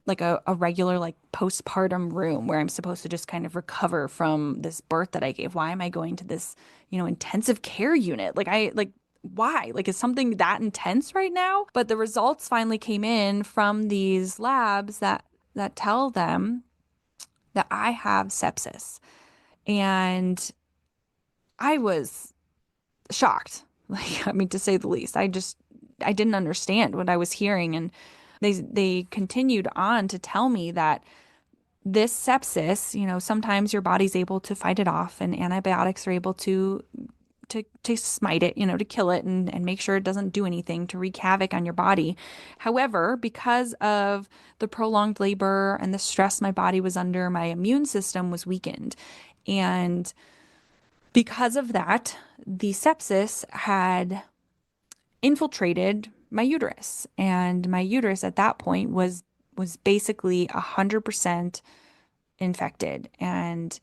like a regular like postpartum room where I'm supposed to just kind of recover from this birth that I gave? Why am I going to this, intensive care unit? Like why? Like is something that intense right now? But the results finally came in from these labs that tell them that I have sepsis. And I was shocked. Like, I mean, to say the least. I didn't understand what I was hearing. And they continued on to tell me that this sepsis, sometimes your body's able to fight it off and antibiotics are able to smite it, to kill it and make sure it doesn't do anything to wreak havoc on your body. However, because of the prolonged labor and the stress my body was under, my immune system was weakened. And because of that, the sepsis had infiltrated my uterus. And my uterus at that point was basically 100% infected. And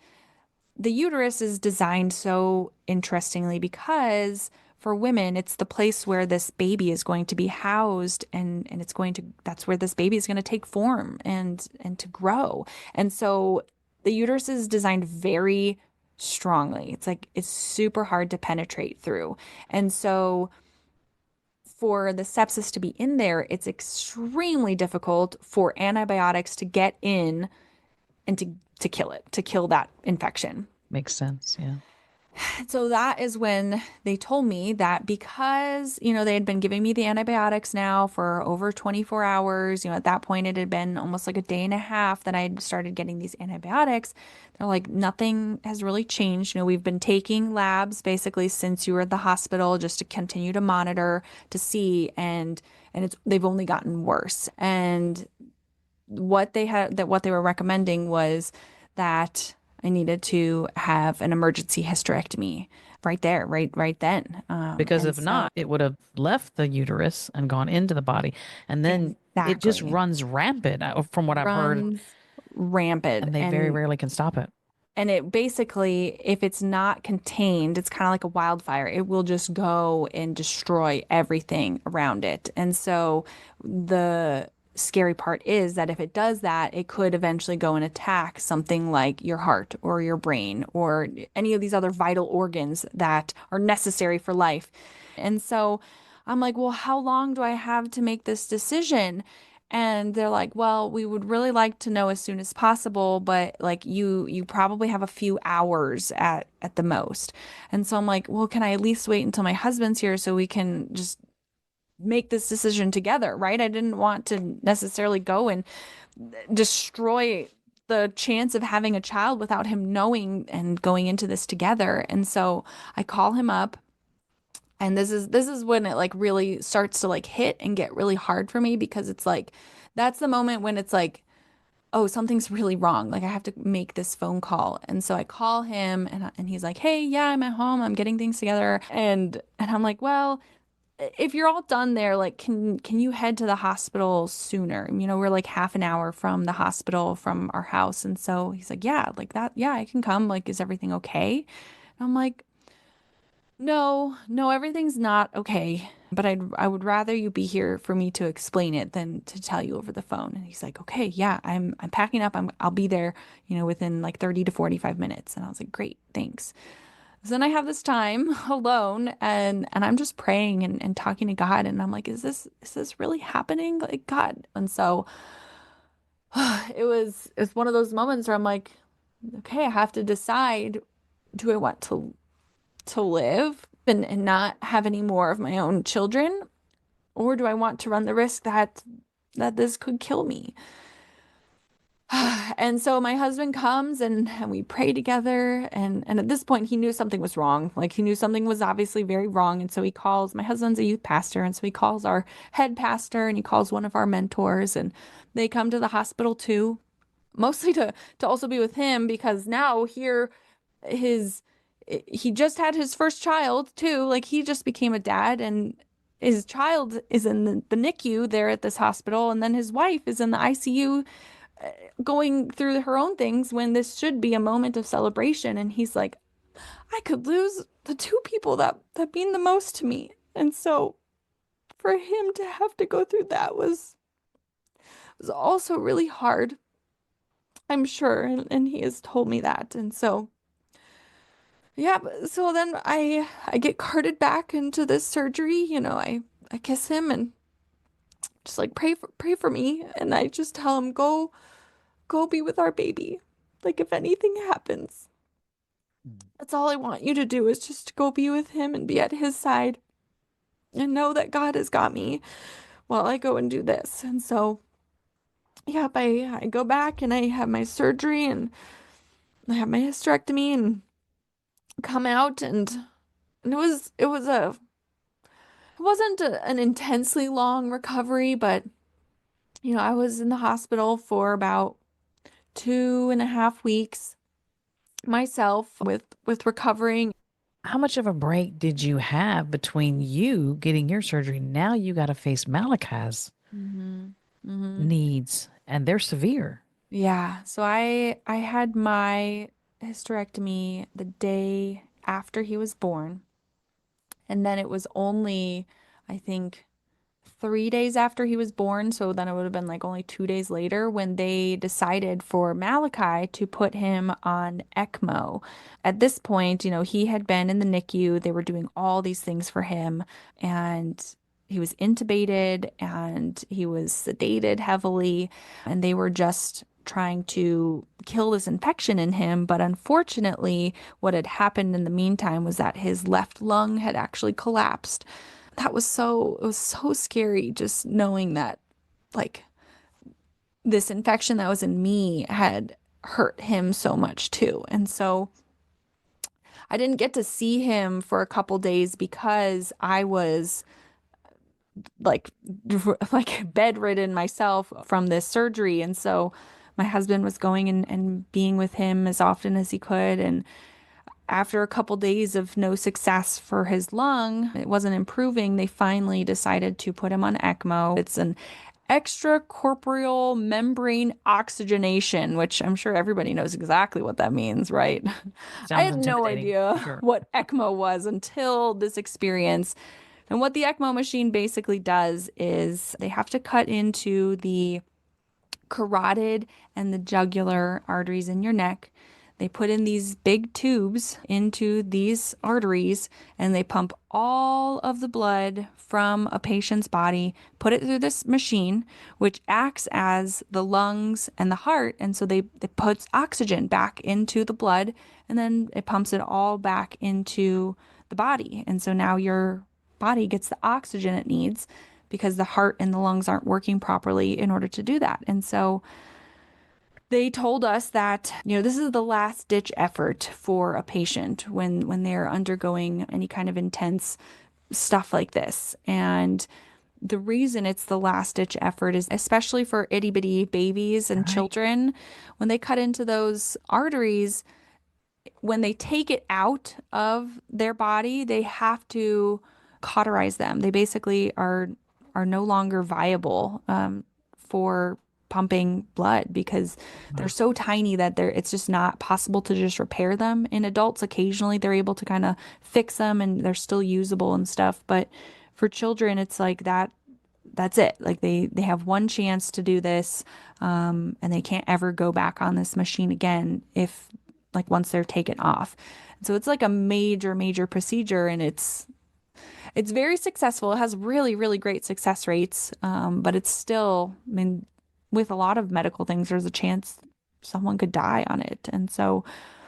the uterus is designed so interestingly because for women, it's the place where this baby is going to be housed and that's where this baby is going to take form and to grow. And so the uterus is designed very strongly. It's like it's super hard to penetrate through. And so for the sepsis to be in there, it's extremely difficult for antibiotics to get in and to kill it, to kill that infection. Makes sense. Yeah. So that is when they told me that because, they had been giving me the antibiotics now for over 24 hours, at that point it had been almost like a day and a half that I had started getting these antibiotics. They're like, nothing has really changed. We've been taking labs basically since you were at the hospital just to continue to monitor to see and they've only gotten worse. And what they were recommending was that I needed to have an emergency hysterectomy right there, right then. Because And if so not, it would have left the uterus and gone into the body. And then it just exactly runs rampant from what I've heard. runs rampant. And they very rarely can stop it. And it basically, if it's not contained, it's kind of like a wildfire. It will just go and destroy everything around it. And so the scary part is that if it does that, it could eventually go and attack something like your heart or your brain or any of these other vital organs that are necessary for life. And so I'm like, well, how long do I have to make this decision? And they're like, well, we would really like to know as soon as possible, but like you probably have a few hours at the most. And so I'm like, well, can I at least wait until my husband's here so we can just make this decision together, right? I didn't want to necessarily go and destroy the chance of having a child without him knowing and going into this together. And so I call him up. And this is when it like really starts to like hit and get really hard for me because it's like that's the moment when it's like, oh, something's really wrong. Like I have to make this phone call. And so I call him and he's like, "Hey, yeah, I'm at home. I'm getting things together." And I'm like, "Well, if you're all done there, like can you head to the hospital sooner? We're like half an hour from the hospital from our house." And so he's like, "Yeah, like that. Yeah, I can come. Like is everything okay?" And I'm like, No, no, everything's not okay. But I would rather you be here for me to explain it than to tell you over the phone. And he's like, okay, yeah, I'm packing up. I'll be there, within like 30 to 45 minutes. And I was like, great, thanks. So then I have this time alone and I'm just praying and talking to God. And I'm like, is this really happening? Like God. And so it's one of those moments where I'm like, okay, I have to decide, do I want to live and not have any more of my own children? Or do I want to run the risk that this could kill me? And so my husband comes and we pray together and at this point he knew something was wrong. Like he knew something was obviously very wrong. And so he calls, my husband's a youth pastor, and so he calls our head pastor and he calls one of our mentors and they come to the hospital too, mostly to also be with him because now here his he just had his first child too. Like he just became a dad and his child is in the NICU there at this hospital, and then his wife is in the ICU going through her own things when this should be a moment of celebration. And he's like, I could lose the two people that mean the most to me. And so for him to have to go through that was also really hard, I'm sure. And he has told me that. And so yeah, so then I get carted back into this surgery. I kiss him and just like pray for me, and I just tell him go be with our baby. Like if anything happens, that's all I want you to do is just go be with him and be at his side and know that God has got me while I go and do this. And so yeah, I go back and I have my surgery and I have my hysterectomy and come out and it wasn't an intensely long recovery, but I was in the hospital for about 2.5 weeks myself with recovering. How much of a break did you have between you getting your surgery? Now you got to face Malachi's Hmm. Hmm. needs, and they're severe. Yeah, so I had my hysterectomy the day after he was born, and then it was only, I think, 3 days after he was born, so then it would have been like only 2 days later when they decided for Malachi to put him on ECMO. At this point, he had been in the NICU. They were doing all these things for him, and he was intubated and he was sedated heavily, and they were just trying to kill this infection in him. But unfortunately, what had happened in the meantime was that his left lung had actually collapsed. It was so scary just knowing that like this infection that was in me had hurt him so much too. And so I didn't get to see him for a couple days because I was like like bedridden myself from this surgery. And so my husband was going and being with him as often as he could. And after a couple days of no success for his lung, it wasn't improving. They finally decided to put him on ECMO. It's an extracorporeal membrane oxygenation, which I'm sure everybody knows exactly what that means, right? I Sounds had no intimidating for idea sure. what ECMO was until this experience. And what the ECMO machine basically does is they have to cut into the carotid and the jugular arteries in your neck. They put in these big tubes into these arteries and they pump all of the blood from a patient's body, put it through this machine, which acts as the lungs and the heart. And so it puts oxygen back into the blood and then it pumps it all back into the body. And so now your body gets the oxygen it needs because the heart and the lungs aren't working properly in order to do that. And so they told us that, this is the last ditch effort for a patient when they're undergoing any kind of intense stuff like this. And the reason it's the last ditch effort is especially for itty bitty babies and Right. children, when they cut into those arteries, when they take it out of their body, they have to cauterize them. They basically are no longer viable for pumping blood because they're Wow. so tiny that it's just not possible to just repair them. In adults, occasionally they're able to kind of fix them and they're still usable and stuff. But for children, it's like that's it. Like they have one chance to do this, and they can't ever go back on this machine again if like once they're taken off. And so it's like a major, major procedure, and it's very successful. It has really, really great success rates, but it's still, I mean, with a lot of medical things, there's a chance someone could die on it, and so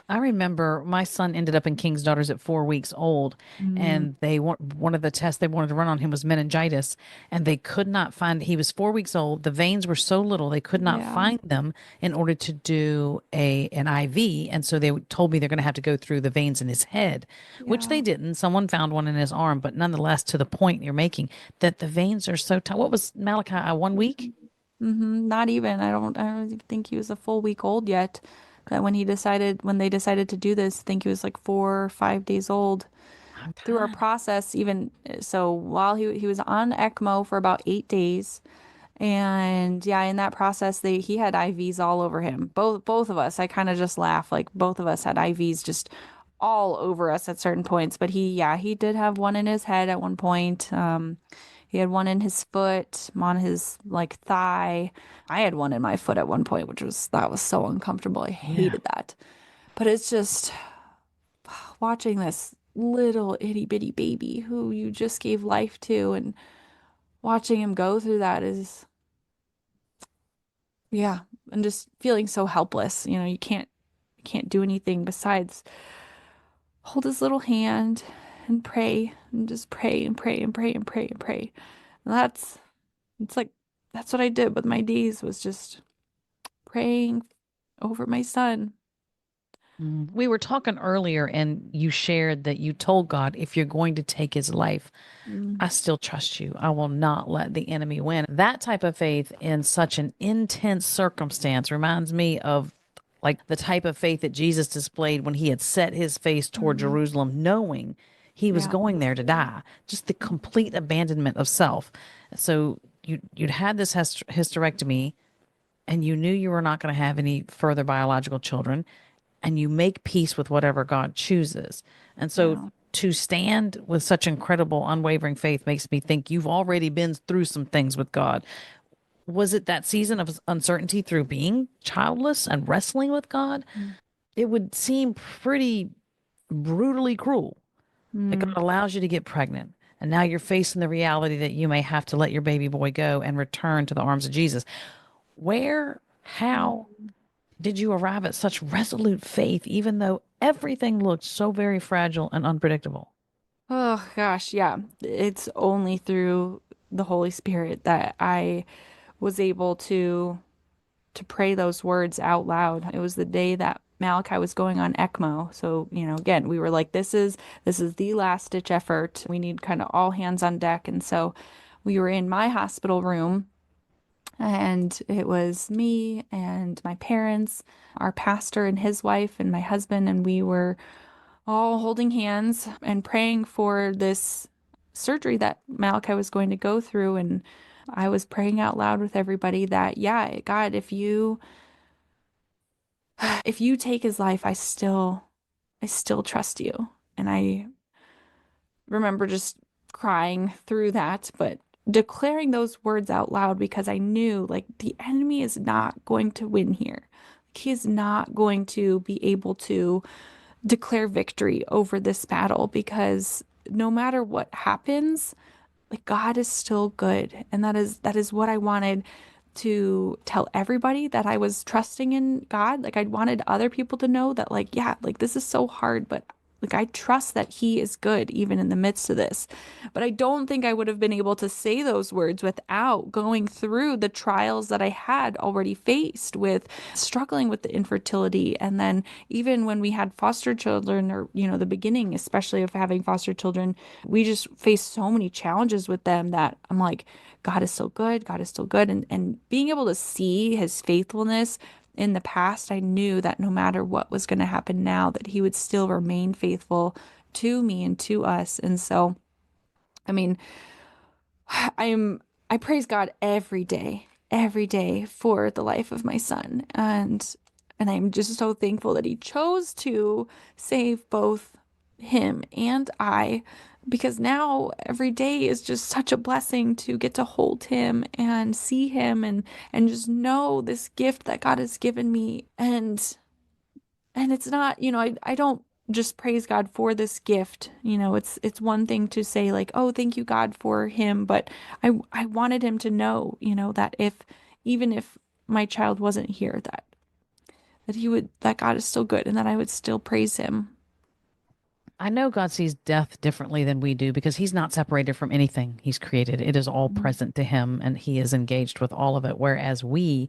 I remember my son ended up in King's Daughters at 4 weeks old, mm, and they want one of the tests they wanted to run on him was meningitis, and they could not find. He was 4 weeks old. The veins were so little they could not yeah, find them in order to do a an IV, and so they told me they're going to have to go through the veins in his head, which they yeah. didn't. Someone found one in his arm, but nonetheless, to the point you're making, that the veins are so tight. What was Malachi? 1 week? Not even. I don't even think he was a full week old yet. That when they decided to do this, I think he was like 4 or 5 days old. Through our Okay. process, even so, while he was on ECMO for about 8 days, and yeah, in that process, he had IVs all over him. Both of us. I kind of just laugh like both of us had IVs just all over us at certain points. But he did have one in his head at one point. He had one in his foot, on his like thigh. I had one in my foot at one point, that was so uncomfortable. I Yeah. hated that. But it's just watching this little itty bitty baby who you just gave life to and watching him go through that is, yeah, and just feeling so helpless. You can't do anything besides hold his little hand and pray and just pray and pray and pray and pray and pray. And it's like that's what I did with my days was just praying over my son. We were talking earlier, and you shared that you told God, if you're going to take his life, Mm, I still trust you. I will not let the enemy win. That type of faith in such an intense circumstance reminds me of like the type of faith that Jesus displayed when he had set his face toward mm, Jerusalem, knowing he was yeah. going there to die. Just the complete abandonment of self. So you'd had this hysterectomy, and you knew you were not going to have any further biological children, and you make peace with whatever God chooses. And so Yeah. to stand with such incredible, unwavering faith makes me think you've already been through some things with God. Was it that season of uncertainty through being childless and wrestling with God? Mm, It would seem pretty brutally cruel that God mm, allows you to get pregnant. And now you're facing the reality that you may have to let your baby boy go and return to the arms of Jesus. Where, how mm. did you arrive at such resolute faith, even though everything looked so very fragile and unpredictable? Oh gosh, yeah. It's only through the Holy Spirit that I was able to pray those words out loud. It was the day that Malachi was going on ECMO. So, again, we were like, this is the last ditch effort. We need kind of all hands on deck. And so we were in my hospital room and it was me and my parents, our pastor and his wife and my husband, and we were all holding hands and praying for this surgery that Malachi was going to go through. And I was praying out loud with everybody that, yeah, God, if you take his life, I still trust you. And I remember just crying through that, but declaring those words out loud because I knew like the enemy is not going to win here. He is not going to be able to declare victory over this battle because no matter what happens, like God is still good. And that is what I wanted to tell everybody that I was trusting in God. Like I wanted other people to know that like, yeah, like this is so hard, but like I trust that he is good even in the midst of this. But I don't think I would have been able to say those words without going through the trials that I had already faced with struggling with the infertility. And then even when we had foster children or, the beginning, especially of having foster children, we just faced so many challenges with them that I'm like, God is still good. God is still good. And being able to see his faithfulness in the past, I knew that no matter what was going to happen now, that he would still remain faithful to me and to us. And so, I mean, I am I praise God every day. every day for the life of my son. And I'm just so thankful that he chose to save both him and I, because now every day is just such a blessing to get to hold him and see him and just know this gift that God has given me. And it's not, I don't just praise God for this gift. It's one thing to say like, "Oh, thank you God for him," but I wanted him to know, that if even if my child wasn't here, that God is still good and that I would still praise him. I know God sees death differently than we do because he's not separated from anything he's created. It is all present to him and he is engaged with all of it, whereas we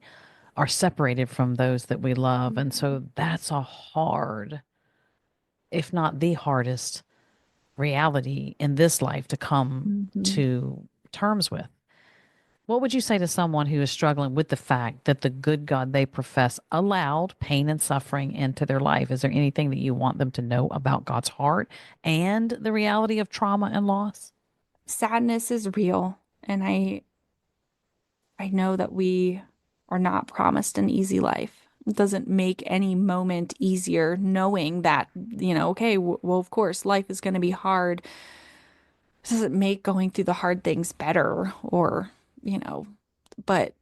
are separated from those that we love. And so that's a hard, if not the hardest, reality in this life to come Mm-hmm. to terms with. What would you say to someone who is struggling with the fact that the good God they profess allowed pain and suffering into their life? Is there anything that you want them to know about God's heart and the reality of trauma and loss? Sadness is real, and I know that we are not promised an easy life. It doesn't make any moment easier knowing that, okay, well, of course, life is going to be hard. It doesn't make going through the hard things better or, you know, but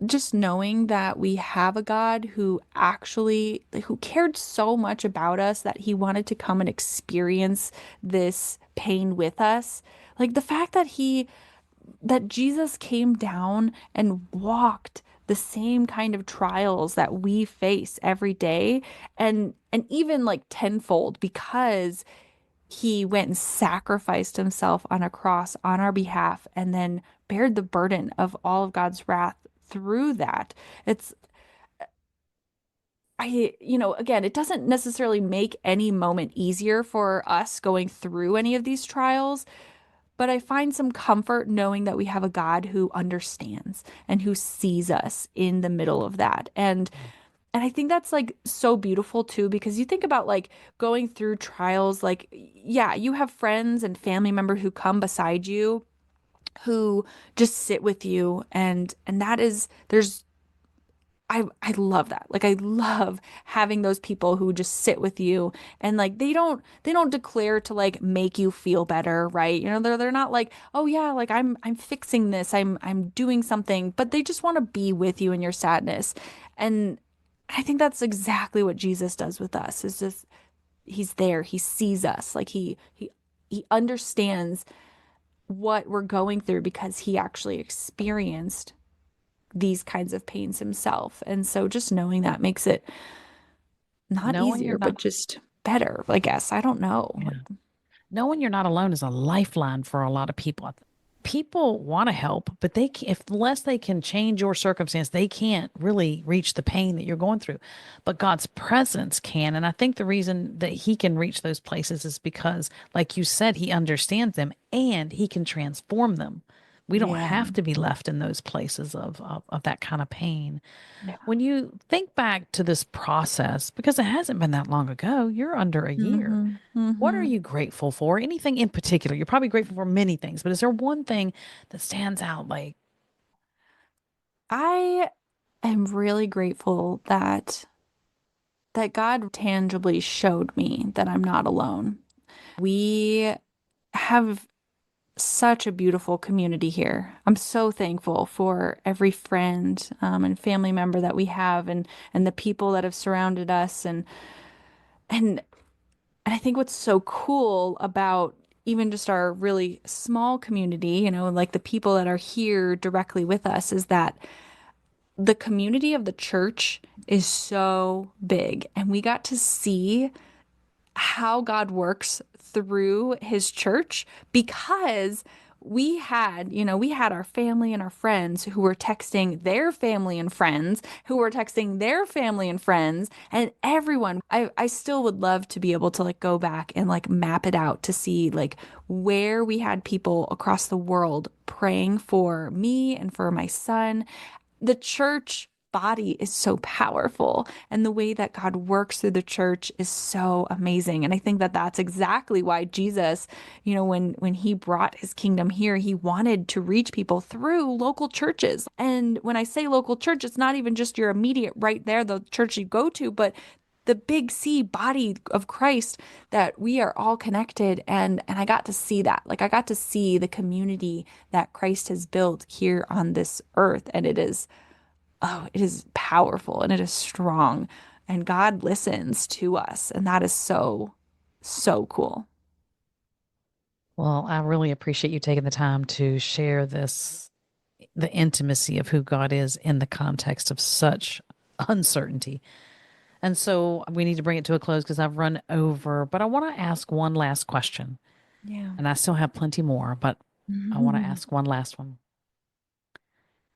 just knowing that we have a God who actually, who cared so much about us that he wanted to come and experience this pain with us. Like the fact that Jesus came down and walked the same kind of trials that we face every day and even like tenfold because he went and sacrificed himself on a cross on our behalf and then bared the burden of all of God's wrath through that. It's again, it doesn't necessarily make any moment easier for us going through any of these trials, but I find some comfort knowing that we have a God who understands and who sees us in the middle of that. And I think that's like so beautiful too, because you think about like going through trials, like, yeah, you have friends and family members who come beside you, who just sit with you. And that is, I love that. Like I love having those people who just sit with you and like they don't declare to like make you feel better, right? They're not like, "Oh yeah, like I'm fixing this. I'm doing something," but they just want to be with you in your sadness. And I think that's exactly what Jesus does with us. Is just he's there. He sees us. Like he understands what we're going through because he actually experienced these kinds of pains himself. And so just knowing that makes it not Knowing you're easier, not, but just better, I guess. I don't know. yeah. Like, Knowing you're not alone is a lifeline for a lot of people. People want to help, but if unless they can change your circumstance, they can't really reach the pain that you're going through. But God's presence can. And I think the reason that he can reach those places is because, like you said, he understands them and he can transform them. We don't yeah. have to be left in those places of that kind of pain. Yeah. When you think back to this process, because it hasn't been that long ago, you're under a year. Hmm. What are Hmm. you grateful for? Anything in particular? You're probably grateful for many things, but is there one thing that stands out like, I am really grateful that God tangibly showed me that I'm not alone. We have such a beautiful community here. I'm so thankful for every friend and family member that we have and the people that have surrounded us and And I think what's so cool about even just our really small community, like the people that are here directly with us, is that the community of the church is so big. And we got to see how God works through his church because we had our family and our friends who were texting their family and friends who were texting their family and friends and everyone. I still would love to be able to like go back and like map it out to see like where we had people across the world praying for me and for my son. The church body is so powerful, and the way that God works through the church is so amazing. And I think that that's exactly why Jesus, when he brought his kingdom here, he wanted to reach people through local churches. And when I say local church, it's not even just your immediate right there, the church you go to, but the big C body of Christ, that we are all connected. And I got to see that. Like I got to see the community that Christ has built here on this earth. And it is powerful and it is strong. And God listens to us. And that is so, so cool. Well, I really appreciate you taking the time to share this, the intimacy of who God is in the context of such uncertainty. And so we need to bring it to a close because I've run over, but I want to ask one last question. Yeah. And I still have plenty more, but I want to ask one last one.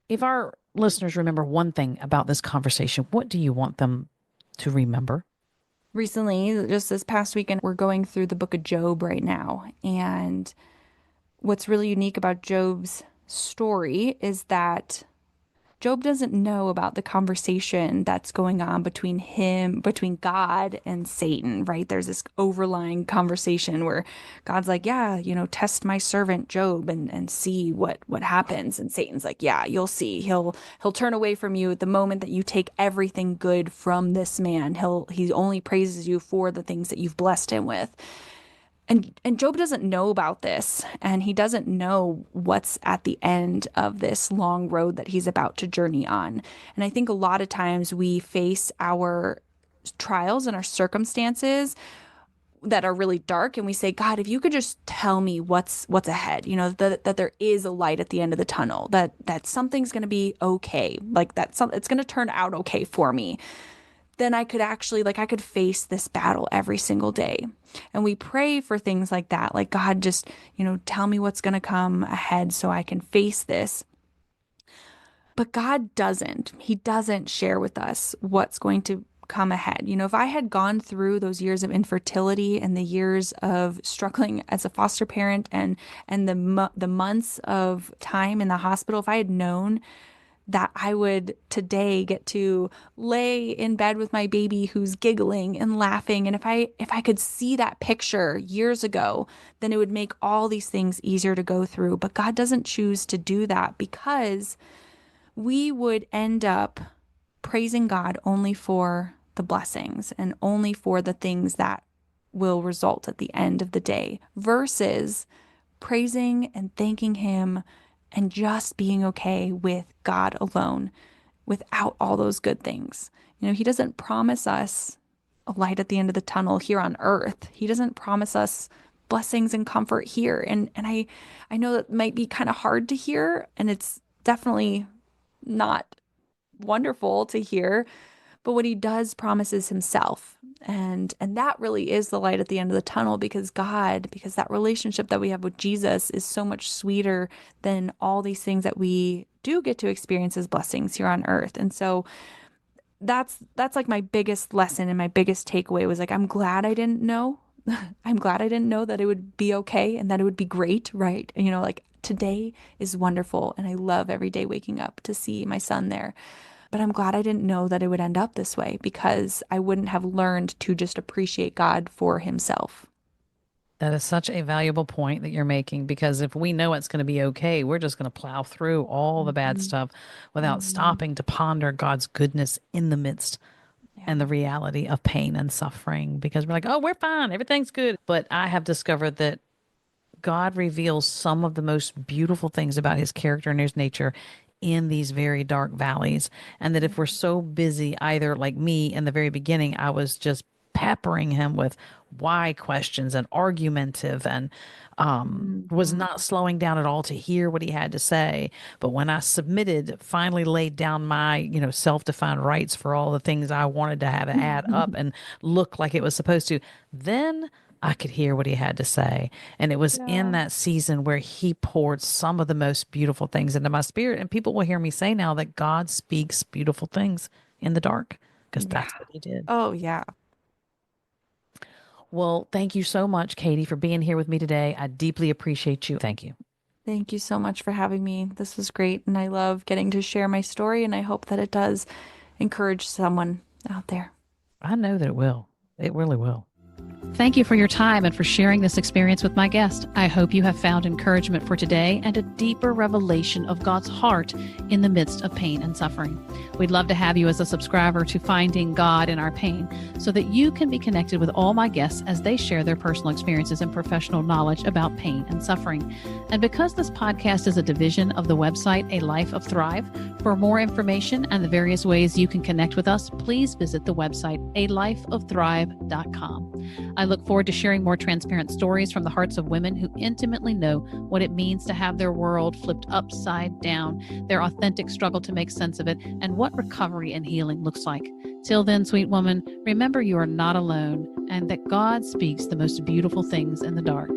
If our listeners remember one thing about this conversation, what do you want them to remember? Recently, just this past weekend, we're going through the book of Job right now. And what's really unique about Job's story is that Job doesn't know about the conversation that's going on between God and Satan, right? There's this overlying conversation where God's like, yeah, test my servant Job and see what happens. And Satan's like, yeah, you'll see. He'll turn away from you at the moment that you take everything good from this man. He only praises you for the things that you've blessed him with. And Job doesn't know about this, and he doesn't know what's at the end of this long road that he's about to journey on. And I think a lot of times we face our trials and our circumstances that are really dark, and we say, God, if you could just tell me what's ahead, that there is a light at the end of the tunnel, that something's going to be okay, like it's going to turn out okay for me, then I could actually, like, I could face this battle every single day. And we pray for things like that. Like, God, just, tell me what's going to come ahead so I can face this. But God doesn't. He doesn't share with us what's going to come ahead. If I had gone through those years of infertility and the years of struggling as a foster parent and the months of time in the hospital, if I had known that I would today get to lay in bed with my baby who's giggling and laughing. And if I could see that picture years ago, then it would make all these things easier to go through. But God doesn't choose to do that because we would end up praising God only for the blessings and only for the things that will result at the end of the day versus praising and thanking Him and just being okay with God alone without all those good things. He doesn't promise us a light at the end of the tunnel here on earth. He doesn't promise us blessings and comfort here. And I know that might be kind of hard to hear, and it's definitely not wonderful to hear, but what he does promise is himself. And that really is the light at the end of the tunnel because that relationship that we have with Jesus is so much sweeter than all these things that we do get to experience as blessings here on earth. And so that's like my biggest lesson and my biggest takeaway was like, I'm glad I didn't know. I'm glad I didn't know that it would be okay and that it would be great, right? Like today is wonderful and I love every day waking up to see my son there. But I'm glad I didn't know that it would end up this way because I wouldn't have learned to just appreciate God for himself. That is such a valuable point that you're making because if we know it's going to be okay, we're just going to plow through all the bad Mhm. stuff without Mhm. stopping to ponder God's goodness in the midst and Yeah. the reality of pain and suffering because we're like, oh, we're fine. Everything's good. But I have discovered that God reveals some of the most beautiful things about his character and his nature in these very dark valleys. And that if we're so busy, either like me in the very beginning, I was just peppering him with why questions and argumentative and was Mhm. not slowing down at all to hear what he had to say. But when I submitted, finally laid down my, self-defined rights for all the things I wanted to have add up and look like it was supposed to, then I could hear what he had to say. And it was in Yeah. that season where he poured some of the most beautiful things into my spirit. And people will hear me say now that God speaks beautiful things in the dark because Yeah. that's what he did. Oh, yeah. Well, thank you so much, Katie, for being here with me today. I deeply appreciate you. Thank you. Thank you so much for having me. This was great, and I love getting to share my story, and I hope that it does encourage someone out there. I know that it will. It really will. Thank you for your time and for sharing this experience with my guest. I hope you have found encouragement for today and a deeper revelation of God's heart in the midst of pain and suffering. We'd love to have you as a subscriber to Finding God in Our Pain so that you can be connected with all my guests as they share their personal experiences and professional knowledge about pain and suffering. And because this podcast is a division of the website A Life of Thrive, for more information and the various ways you can connect with us, please visit the website alifeofthrive.com. I look forward to sharing more transparent stories from the hearts of women who intimately know what it means to have their world flipped upside down, their authentic struggle to make sense of it, and what recovery and healing looks like. Till then, sweet woman, remember you are not alone and that God speaks the most beautiful things in the dark.